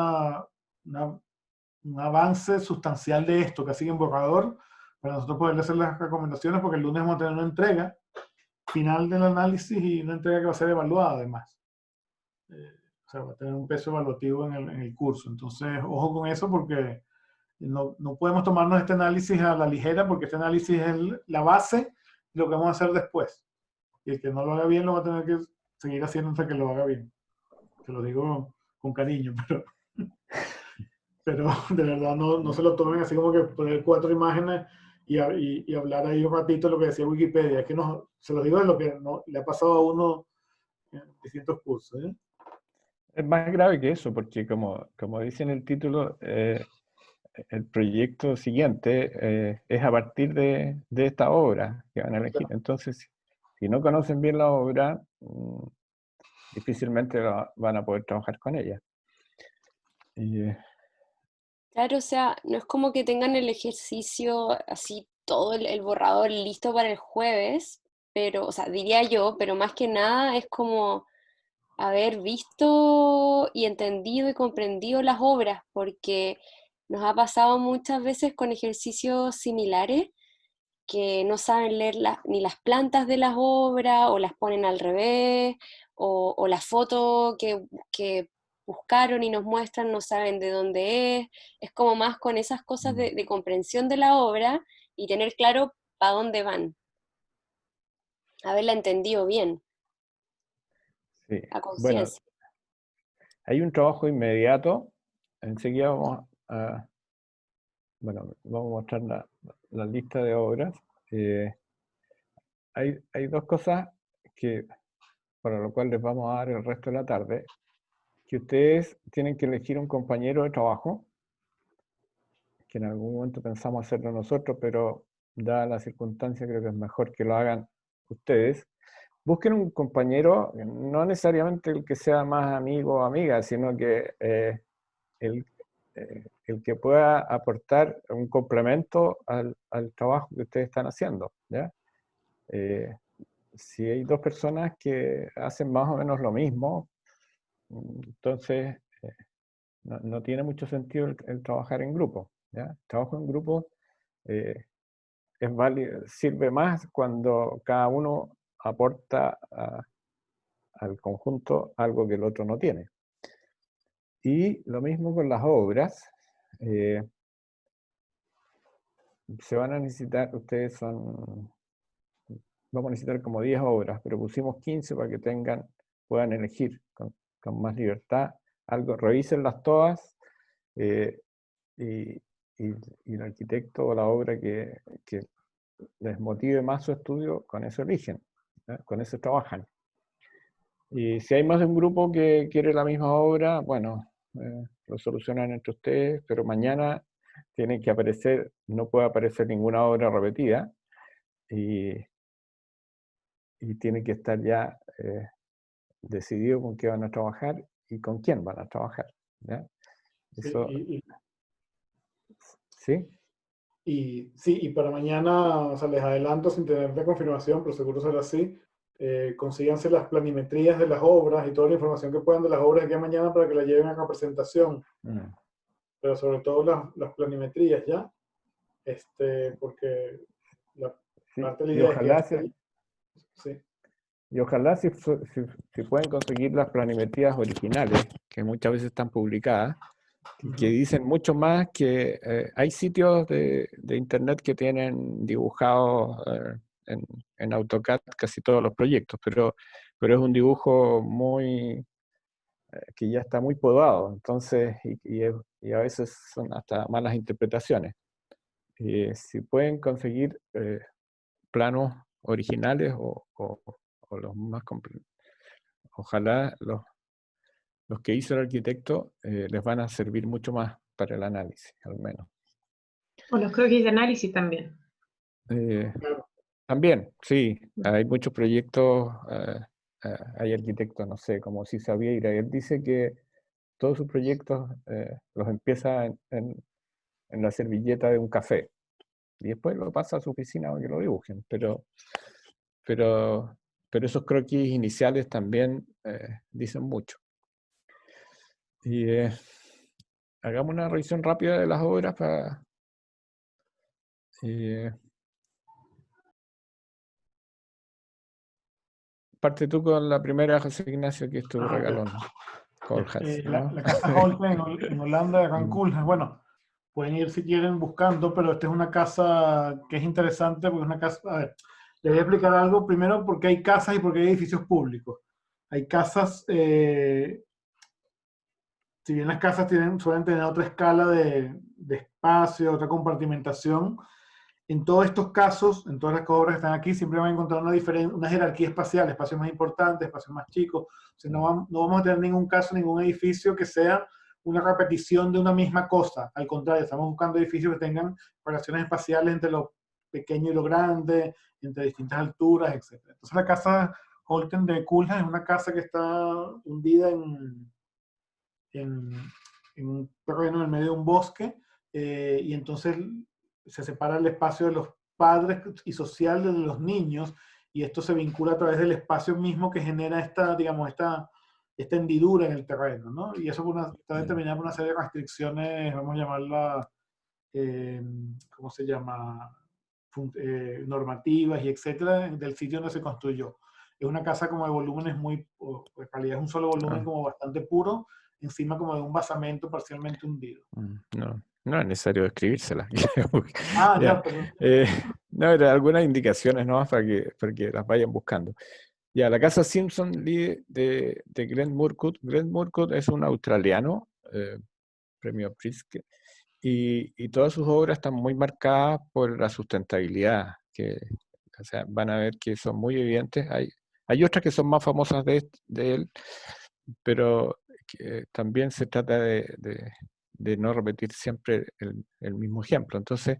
avance sustancial de esto, casi en borrador, para nosotros poderle hacer las recomendaciones, porque el lunes vamos a tener una entrega final del análisis y una entrega que va a ser evaluada además. O sea, va a tener un peso evaluativo en el curso. Entonces, ojo con eso, porque no podemos tomarnos este análisis a la ligera, porque este análisis es la base de lo que vamos a hacer después. Y el que no lo haga bien lo va a tener que seguir haciendo hasta que lo haga bien. Te lo digo con cariño, pero de verdad no se lo tomen así como que poner 4 imágenes y hablar ahí un ratito de lo que decía Wikipedia. Es que se lo digo de lo que le ha pasado a uno en distintos cursos. ¿Eh? Es más grave que eso, porque como dice en el título, el proyecto siguiente es a partir de esta obra que van a elegir. Entonces, si no conocen bien la obra, difícilmente van a poder trabajar con ella. Claro, o sea, no es como que tengan el ejercicio así todo el borrador listo para el jueves, pero, o sea, diría yo, pero más que nada es como haber visto y entendido y comprendido las obras, porque nos ha pasado muchas veces con ejercicios similares que no saben leer ni las plantas de las obras o las ponen al revés, o la foto que buscaron y nos muestran no saben de dónde es como más con esas cosas de comprensión de la obra y tener claro para dónde van, haberla entendido bien, Sí. a Bueno, conciencia. hay un trabajo inmediato. Enseguida vamos a mostrar la lista de obras. Hay dos cosas para lo cual les vamos a dar el resto de la tarde, que ustedes tienen que elegir un compañero de trabajo, que en algún momento pensamos hacerlo nosotros, pero dada la circunstancia creo que es mejor que lo hagan ustedes. Busquen un compañero, no necesariamente el que sea más amigo o amiga, sino que el que pueda aportar un complemento al trabajo que ustedes están haciendo, ¿ya? Si hay dos personas que hacen más o menos lo mismo, entonces no tiene mucho sentido el trabajar en grupo, ¿ya? El trabajo en grupo es válido, sirve más cuando cada uno aporta al conjunto algo que el otro no tiene. Y lo mismo con las obras. Se van a necesitar, vamos a necesitar como 10 obras, pero pusimos 15 para que puedan elegir con más libertad algo, revísenlas todas, y el arquitecto o la obra que les motive más su estudio, con eso eligen, ¿ya? Con eso trabajan. Y si hay más de un grupo que quiere la misma obra, bueno, lo solucionan entre ustedes, pero mañana tiene que aparecer, no puede aparecer ninguna obra repetida, y tiene que estar ya decidido con qué van a trabajar y con quién van a trabajar, ¿ya? Eso, ¿sí? Y para mañana, o sea, les adelanto sin tener la confirmación, pero seguro será así, consíganse las planimetrías de las obras y toda la información que puedan de las obras aquí a mañana para que la lleven a la presentación. Pero sobre todo las planimetrías, ¿ya? Porque la parte de la idea ojalá es que... Sí. Y ojalá si pueden conseguir las planimetrías originales, que muchas veces están publicadas, que dicen mucho más, que hay sitios de internet que tienen dibujados en AutoCAD casi todos los proyectos, pero es un dibujo que ya está muy podado, entonces, y a veces son hasta malas interpretaciones. Si pueden conseguir planos originales o los más completos, ojalá los que hizo el arquitecto les van a servir mucho más para el análisis, al menos. O los croquis de análisis también. También, sí, hay muchos proyectos, hay arquitectos, no sé, como Cisa Vieira, y él dice que todos sus proyectos los empieza en la servilleta de un café, y después lo pasa a su oficina para que lo dibujen, pero esos croquis iniciales también dicen mucho. Y hagamos una revisión rápida de las obras para... parte tú con la primera, José Ignacio, que es tu regalón. Koolhaas, ¿no? La casa Holte en Holanda, acá en Koolhaas. Bueno, pueden ir si quieren buscando, pero esta es una casa que es interesante porque es una casa... A ver, les voy a explicar algo primero porque hay casas y porque hay edificios públicos. Hay casas, si bien las casas suelen tener otra escala de espacio, otra compartimentación, en todos estos casos, en todas las obras que están aquí, siempre van a encontrar una jerarquía espacial, espacios más importantes, espacios más chicos. O sea, no vamos a tener ningún caso, ningún edificio que sea una repetición de una misma cosa. Al contrario, estamos buscando edificios que tengan relaciones espaciales entre lo pequeño y lo grande, entre distintas alturas, etc. Entonces la casa Holten de Culham es una casa que está hundida en un terreno en el medio de un bosque, y entonces se separa el espacio de los padres y social de los niños, y esto se vincula a través del espacio mismo que genera digamos, esta hendidura en el terreno, ¿no? Y eso está determinado por una serie de restricciones, vamos a llamarla, ¿cómo se llama? Normativas y etcétera, del sitio donde se construyó. Es una casa como de volúmenes de calidad es un solo volumen como bastante puro, encima como de un basamento parcialmente hundido. No es necesario describírsela. Ya, perdón. No, eran algunas indicaciones nomás para que las vayan buscando. Ya, la casa Simpson Lee de Grant Murcutt. Grant Murcutt es un australiano, premio Pritzker, y todas sus obras están muy marcadas por la sustentabilidad, o sea, van a ver que son muy evidentes. Hay otras que son más famosas de él, pero también se trata de no repetir siempre el mismo ejemplo. Entonces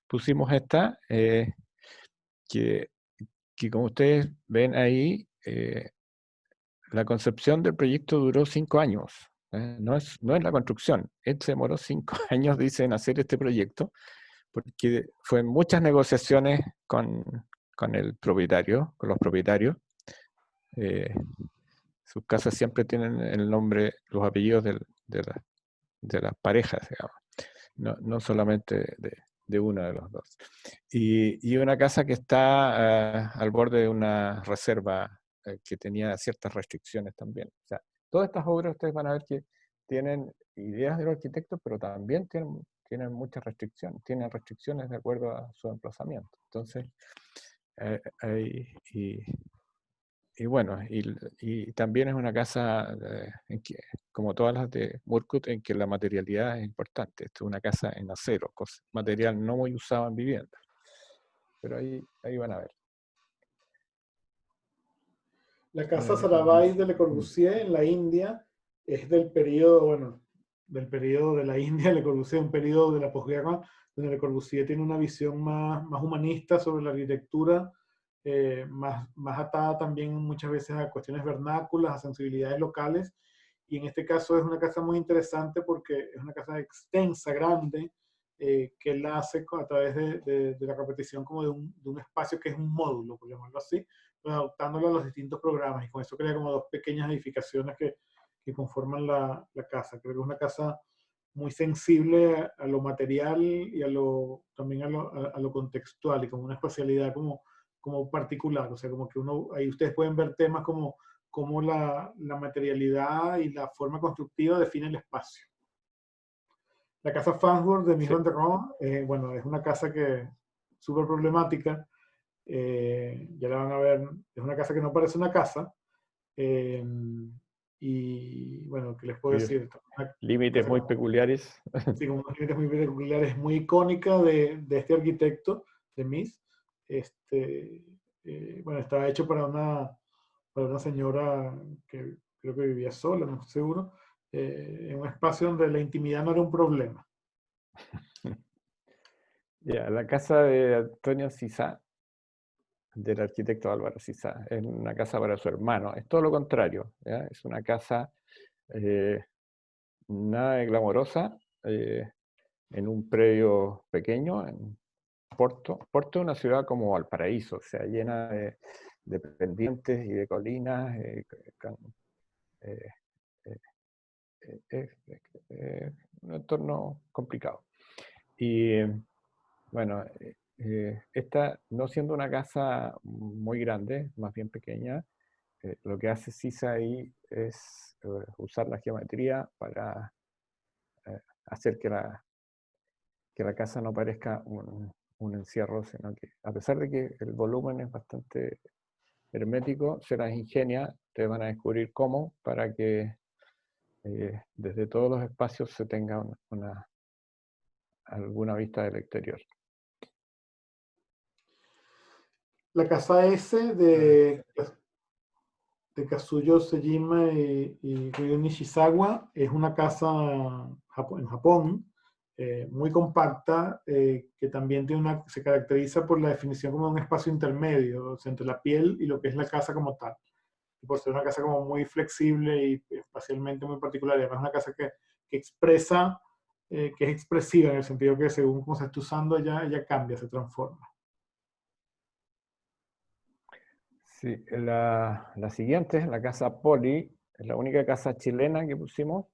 pusimos esta, que como ustedes ven ahí, la concepción del proyecto duró 5 años. No es la construcción. Él se demoró 5 años, dice, en hacer este proyecto, porque fue muchas negociaciones con el propietario, con los propietarios. Sus casas siempre tienen el nombre, los apellidos de las parejas, digamos, no solamente de uno de los dos. Y una casa que está al borde de una reserva que tenía ciertas restricciones también. O sea, todas estas obras ustedes van a ver que tienen ideas del arquitecto, pero también tienen muchas restricciones, tienen restricciones de acuerdo a su emplazamiento. Entonces, y bueno, y también es una casa en que, como todas las de Murcutt, en que la materialidad es importante. Esto es una casa en acero, material no muy usado en viviendas. Pero ahí van a ver. La casa Sarabhai de Le Corbusier en la India es del periodo de la India. Le Corbusier, un periodo de la posguerra, donde Le Corbusier tiene una visión más humanista sobre la arquitectura, más atada también muchas veces a cuestiones vernáculas, a sensibilidades locales. Y en este caso es una casa muy interesante porque es una casa extensa, grande, que él la hace a través de la repetición como de un espacio que es un módulo, por llamarlo así, adaptándolo a los distintos programas, y con eso crea como dos pequeñas edificaciones que conforman la casa. Creo que es una casa muy sensible a lo material y también a lo contextual, y como una espacialidad como particular. O sea, como que ahí ustedes pueden ver temas como la materialidad y la forma constructiva define el espacio. La casa Farnsworth de Mies van der Rohe, bueno, es una casa que súper problemática. Ya la van a ver, es una casa que no parece una casa. Y bueno, ¿qué les puedo decir? Límites muy peculiares. Sí, como unos límites muy peculiares, muy icónica de este arquitecto, de Mies. Bueno, estaba hecho para una señora que creo que vivía sola, no estoy seguro, en un espacio donde la intimidad no era un problema. Ya, la casa de Antonio Cizá, del arquitecto Álvaro Cizá, es una casa para su hermano. Es todo lo contrario, ¿ya? Es una casa nada de glamorosa, en un predio pequeño, en Porto. Porto es una ciudad como Valparaíso, o sea, llena de pendientes y de colinas, un entorno complicado. Y bueno, esta, no siendo una casa muy grande, más bien pequeña, lo que hace Cizá ahí es usar la geometría para hacer que la casa no parezca un encierro, sino que, a pesar de que el volumen es bastante hermético, se las ingenia ustedes van a descubrir cómo, para que desde todos los espacios se tenga alguna vista del exterior. La casa S de Kazuyo Sejima y Ryo Nishizawa es una casa en Japón, muy compacta, que también se caracteriza por la definición como un espacio intermedio, o sea, entre la piel y lo que es la casa como tal. Y por ser una casa como muy flexible y espacialmente muy particular, y además una casa que expresa, que es expresiva en el sentido que según cómo se esté usando, ella cambia, se transforma. Sí, la siguiente es la casa Poli, es la única casa chilena que pusimos.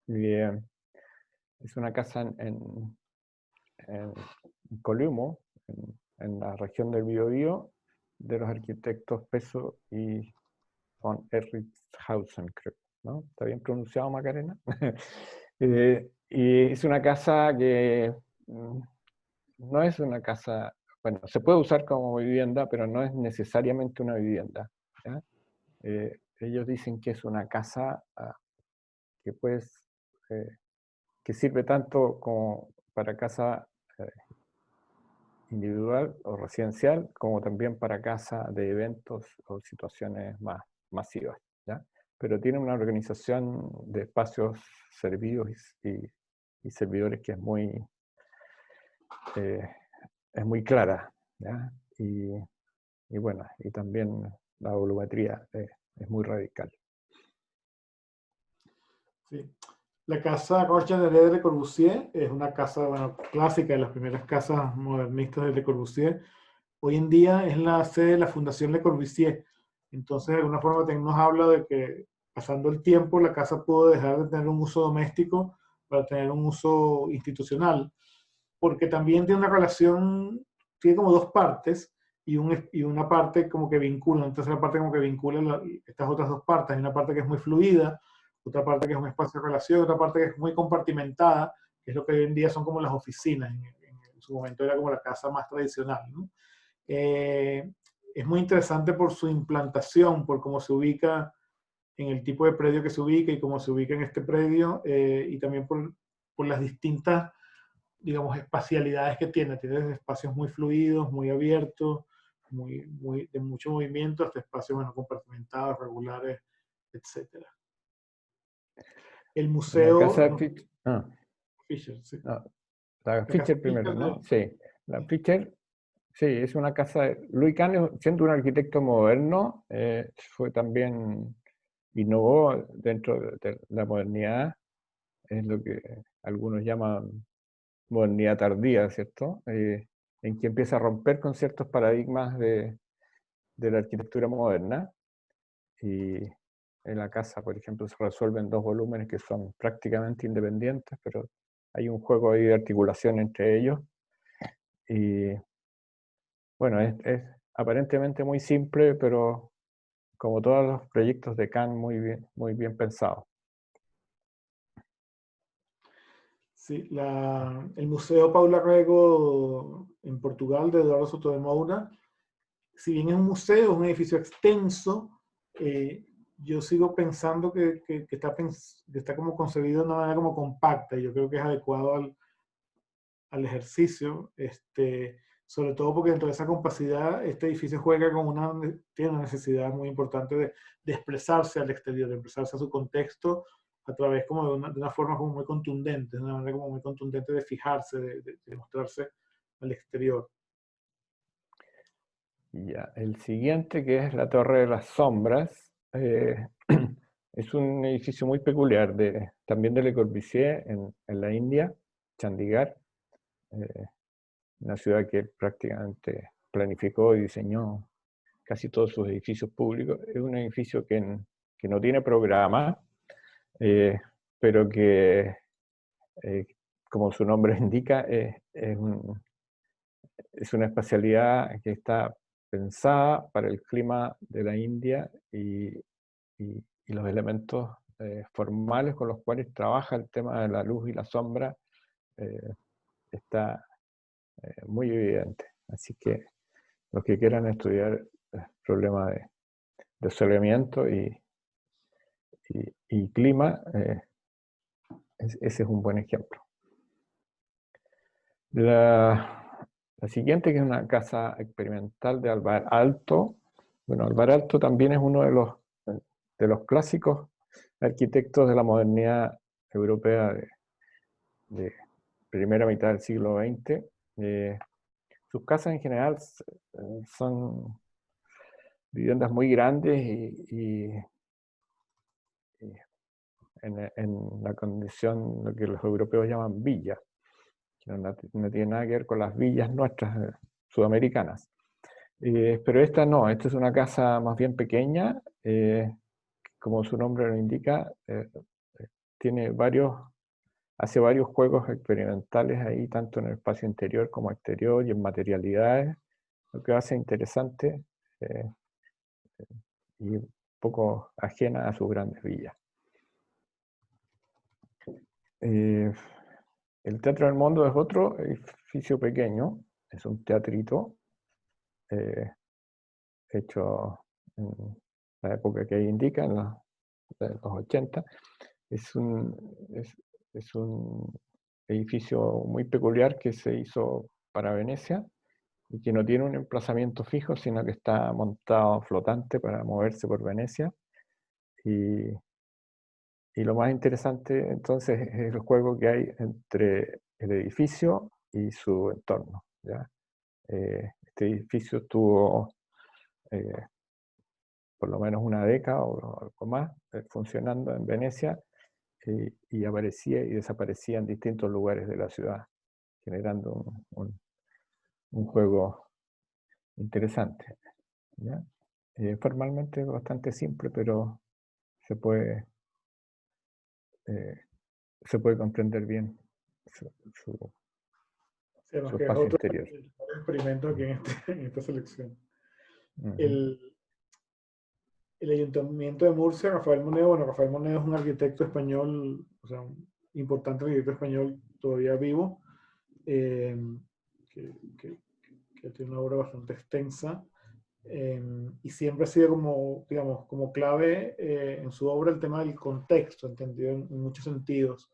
Y, es una casa en Colhumo, en la región del Biobío, de los arquitectos Peso y von Errichshausen, creo, ¿no? ¿Está bien pronunciado, Macarena? Y es una casa que no es una casa, bueno, se puede usar como vivienda, pero no es necesariamente una vivienda, ¿ya? Ellos dicen que es una casa que pues, que sirve tanto como para casa individual o residencial, como también para casa de eventos o situaciones más masivas, ¿ya? Pero tiene una organización de espacios servidos y servidores que es muy clara, ¿ya? Y bueno, y también la volumetría es muy radical. Sí. La casa Roche de Le Corbusier es una casa, bueno, clásica de las primeras casas modernistas de Le Corbusier. Hoy en día es la sede de la Fundación Le Corbusier. Entonces, de alguna forma, también nos habla de que pasando el tiempo la casa pudo dejar de tener un uso doméstico para tener un uso institucional, porque también tiene una relación, tiene como dos partes y una parte como que vincula, entonces la parte como que vincula estas otras dos partes. Hay una parte que es muy fluida, otra parte que es un espacio de relación, otra parte que es muy compartimentada, que es lo que hoy en día son como las oficinas. En su momento era como la casa más tradicional, ¿no? Es muy interesante por su implantación, por cómo se ubica en el tipo de predio que se ubica y cómo se ubica en este predio, y también por las distintas, digamos, espacialidades que tiene. Tiene espacios muy fluidos, muy abiertos, de mucho movimiento, hasta espacios, bueno, compartimentados, regulares, etc. El museo... La casa Fischer, Fischer, sí. No, la Fischer primero, ¿no? Sí, la Fischer, sí, es una casa. Louis Kahn, siendo un arquitecto moderno, fue también, innovó dentro de la modernidad, es lo que algunos llaman modernidad tardía, ¿cierto? En que empieza a romper con ciertos paradigmas de la arquitectura moderna. Y en la casa, por ejemplo, se resuelven dos volúmenes que son prácticamente independientes, pero hay un juego ahí de articulación entre ellos. Y bueno, es aparentemente muy simple, pero como todos los proyectos de Kahn, muy bien pensados. Sí, el Museo Paula Rego en Portugal de Eduardo Soto de Moura, si bien es un museo, es un edificio extenso, yo sigo pensando que está como concebido de una manera como compacta, y yo creo que es adecuado al ejercicio, sobre todo porque dentro de esa compacidad este edificio tiene una necesidad muy importante de expresarse al exterior, de expresarse a su contexto a través como de una forma como muy contundente, de una manera como muy contundente de fijarse, de mostrarse al exterior. Ya, el siguiente, que es la Torre de las Sombras, es un edificio muy peculiar, también de Le Corbusier en la India, Chandigarh, una ciudad que prácticamente planificó y diseñó casi todos sus edificios públicos. Es un edificio que no tiene programa, pero que, como su nombre indica, es una espacialidad que está pensada para el clima de la India y los elementos formales con los cuales trabaja el tema de la luz y la sombra está muy evidente. Así que los que quieran estudiar el problema de soleamiento y clima, ese es un buen ejemplo. La siguiente, que es una casa experimental de Alvar Aalto. Bueno, Alvar Aalto también es uno de los clásicos arquitectos de la modernidad europea de primera mitad del siglo XX. Sus casas en general son viviendas muy grandes y en la condición, lo que los europeos llaman villas, que no tiene nada que ver con las villas nuestras sudamericanas. Pero esta no, esta es una casa más bien pequeña, como su nombre lo indica, hace varios juegos experimentales ahí, tanto en el espacio interior como exterior y en materialidades, lo que hace interesante y un poco ajena a sus grandes villas. El Teatro del Mundo es otro edificio pequeño, es un teatrito hecho en la época que ahí indica, en los 80. Es un edificio muy peculiar que se hizo para Venecia y que no tiene un emplazamiento fijo, sino que está montado flotante para moverse por Venecia. Y lo más interesante entonces es el juego que hay entre el edificio y su entorno, ¿ya? Este edificio estuvo por lo menos una década o algo más funcionando en Venecia, y aparecía y desaparecía en distintos lugares de la ciudad, generando un juego interesante, ¿ya? Formalmente bastante simple, pero se puede comprender bien su Sí, además que es espacio otro interior. experimento aquí en esta selección. Ujú. El Ayuntamiento de Murcia, Rafael Moneo, bueno, Rafael Moneo es un arquitecto español, o sea, un importante arquitecto español todavía vivo, que, que tiene una obra bastante extensa, y siempre ha sido como, digamos, como clave en su obra el tema del contexto, entendido en muchos sentidos,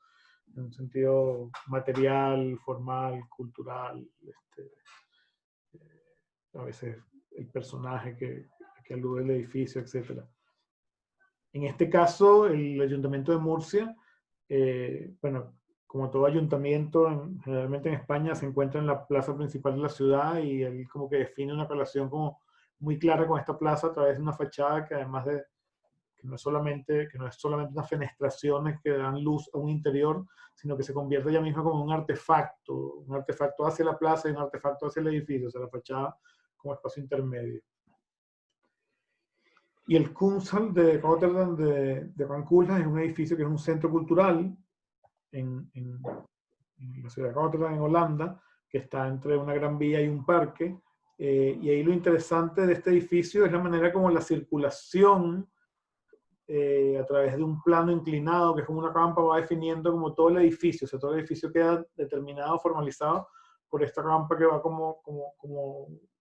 en un sentido material, formal, cultural, a veces el personaje que alude al edificio, etc. En este caso, el Ayuntamiento de Murcia, bueno, como todo ayuntamiento, generalmente en España se encuentra en la plaza principal de la ciudad y él como que define una relación como muy clara con esta plaza a través de una fachada que además de que no es solamente unas fenestraciones que dan luz a un interior, sino que se convierte ella misma como un artefacto hacia la plaza y un artefacto hacia el edificio, o sea, la fachada como espacio intermedio. Y el Kunsthalle de Rotterdam de Van Kullen es un edificio que es un centro cultural en la ciudad de Rotterdam, en Holanda, que está entre una gran vía y un parque. Y ahí lo interesante de este edificio es la manera como la circulación a través de un plano inclinado, que es como una rampa, va definiendo como todo el edificio. O sea, todo el edificio queda determinado, formalizado por esta rampa que va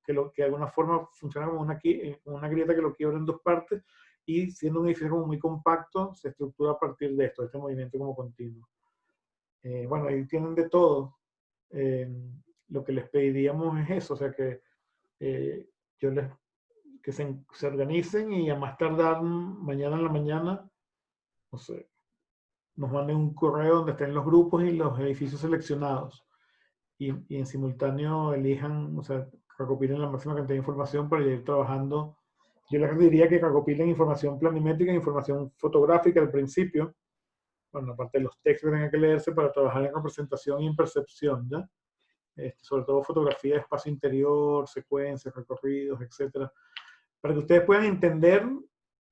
que de alguna forma funciona como una grieta que lo quiebra en dos partes, y siendo un edificio como muy compacto, se estructura a partir de esto, de este movimiento como continuo. Bueno, ahí tienen de todo. Lo que les pediríamos es eso, o sea, que que se organicen y a más tardar mañana en la mañana, no sé, nos manden un correo donde estén los grupos y los edificios seleccionados. Y en simultáneo elijan, o sea, recopilen la máxima cantidad de información para ir trabajando. Yo les diría que recopilen información planimétrica, información fotográfica al principio, bueno, aparte de los textos que tengan que leerse para trabajar en representación y en percepción, ¿ya? Sobre todo fotografía de espacio interior, secuencias, recorridos, etcétera, para que ustedes puedan entender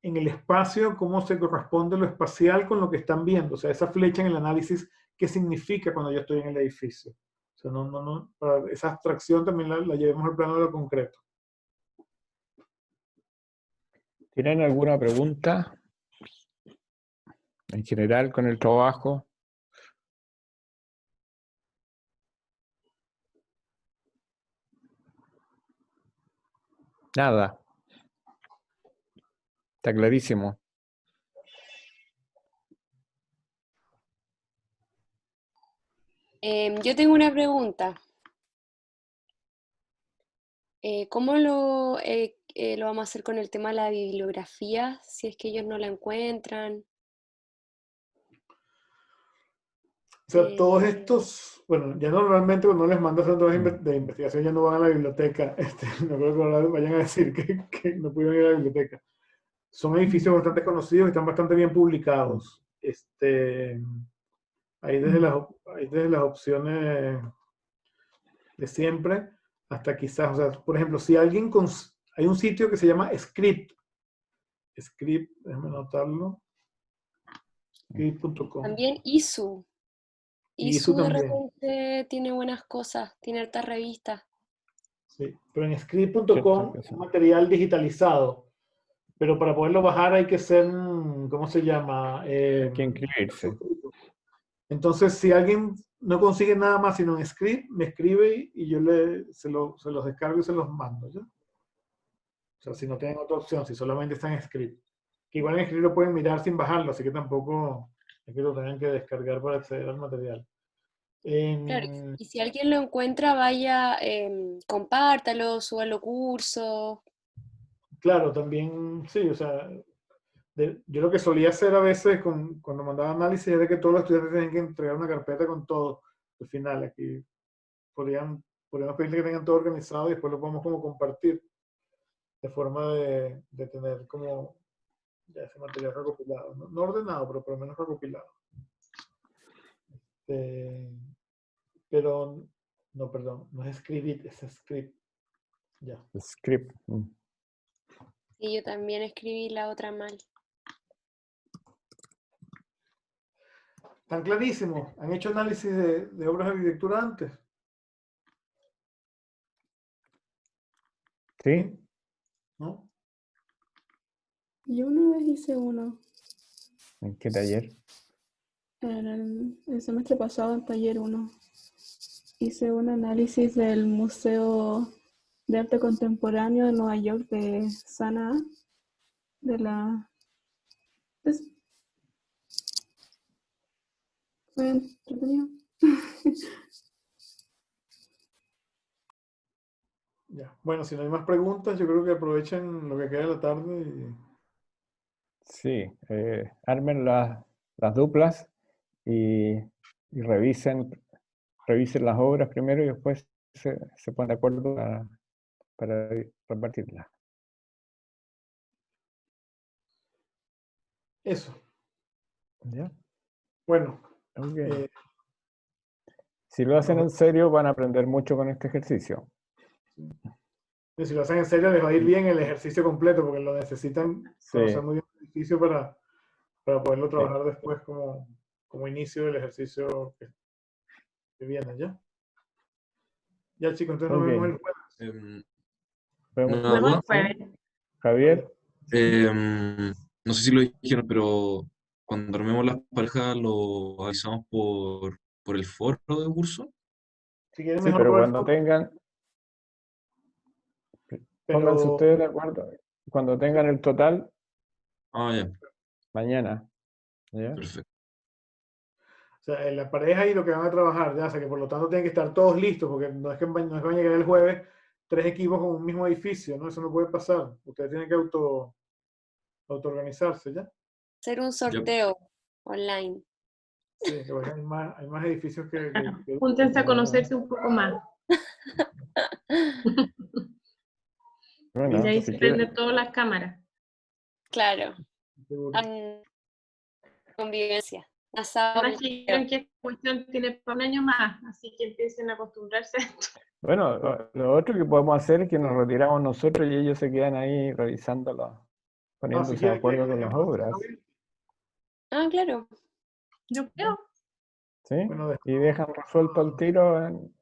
en el espacio cómo se corresponde lo espacial con lo que están viendo. O sea, esa flecha en el análisis, ¿qué significa cuando yo estoy en el edificio? O sea, para esa abstracción también la llevemos al plano de lo concreto. ¿Tienen alguna pregunta en general con el trabajo? Nada. Está clarísimo. Yo tengo una pregunta. ¿Cómo lo vamos a hacer con el tema de la bibliografía si es que ellos no la encuentran? O sea, todos estos, bueno, ya normalmente cuando les mandas a trabajos de investigación ya no van a la biblioteca. No creo que ahora vayan a decir que no pudieron ir a la biblioteca. Son edificios bastante conocidos y están bastante bien publicados. Hay desde las opciones de siempre hasta quizás, o sea, por ejemplo, si alguien hay un sitio que se llama Script, déjame anotarlo, script.com. También ISU. Y ISU ISU de también. repente tiene buenas cosas, tiene hartas revistas. Sí, pero en script.com es material digitalizado, pero para poderlo bajar hay que ser, ¿cómo se llama? Hay que inscribirse. Entonces, si alguien no consigue nada más sino en script, me escribe y yo se los descargo y se los mando, ¿ya? O sea, si no tienen otra opción, si solamente está en script. Que igual en script lo pueden mirar sin bajarlo, así que tampoco es que lo tengan que descargar para acceder al material. Claro, y si alguien lo encuentra, vaya, compártalo, súbalo cursos. Claro, también, sí, o sea, yo lo que solía hacer a veces cuando mandaba análisis era que todos los estudiantes tenían que entregar una carpeta con todo al final. Aquí podríamos pedirle que tengan todo organizado y después lo podemos como compartir de forma de tener como ya ese material recopilado. No ordenado, pero por lo menos recopilado. Pero, no, perdón, no es escribir, es script. Ya. Script. Y yo también escribí la otra mal. Tan clarísimo. ¿Han hecho análisis de obras de arquitectura antes? ¿Sí? ¿No? Yo una vez hice uno. ¿En qué taller? En el semestre pasado, en taller 1. Hice un análisis del Museo de Arte Contemporáneo de Nueva York de Sanaa, de la... Fue entretenido. Ya. Bueno, si no hay más preguntas, yo creo que aprovechen lo que queda de la tarde y... Sí, armen las duplas y revisen las obras primero y después se ponen de acuerdo para repartirlas. Eso. ¿Ya? Bueno. Okay. Si lo hacen en serio, van a aprender mucho con este ejercicio. Y si lo hacen en serio, les va a ir bien el ejercicio completo, porque lo necesitan conocer muy bien el ejercicio para poderlo trabajar después como inicio del ejercicio que viene, ¿ya? Ya, chicos, entonces nos vemos el jueves. Una duda. Javier. No sé si lo dijeron, pero cuando armemos las parejas lo avisamos por el foro de curso. Si quieren Sí, mejor pero por el cuando foro. tengan, pónganse ustedes de acuerdo. Cuando tengan el total, ya. Mañana. ¿Ya? Perfecto. O sea, en la pareja y lo que van a trabajar, ya, o sea, que por lo tanto tienen que estar todos listos, porque no es que van a llegar el jueves 3 equipos con un mismo edificio, ¿no? Eso no puede pasar. Ustedes tienen que auto-organizarse, ¿ya? Hacer un sorteo online. Sí, que hay más edificios que Júntense a conocerse un poco más. Bueno, y ahí si se prenden todas las cámaras. Claro. Convivencia. Además que creo que esta cuestión tiene para un año más, así que empiecen a acostumbrarse a esto. Bueno, lo otro que podemos hacer es que nos retiramos nosotros y ellos se quedan ahí revisándolo, poniéndose de acuerdo con las obras. Ah, claro. Yo creo. ¿Sí? Y dejan resuelto el tiro, en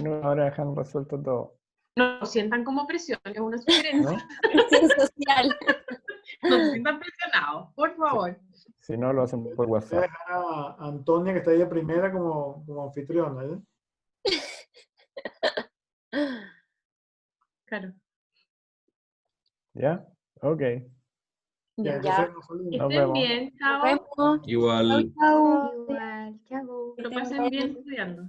una hora dejan resuelto todo. No sientan como presión, es una sugerencia. Presión social. No se sientan presionados, por favor. Si no, lo hacen por Voy a WhatsApp. dejar a Antonia, que está ahí de primera, como anfitriona, ¿ya? Claro. ¿Ya? Ok. Ya, Ya. entonces nos saludan. Que Nos estén vemos. bien, Nos chao. vemos. Igual. Chau, chau. Igual, chao. Que lo pasen bien estudiando.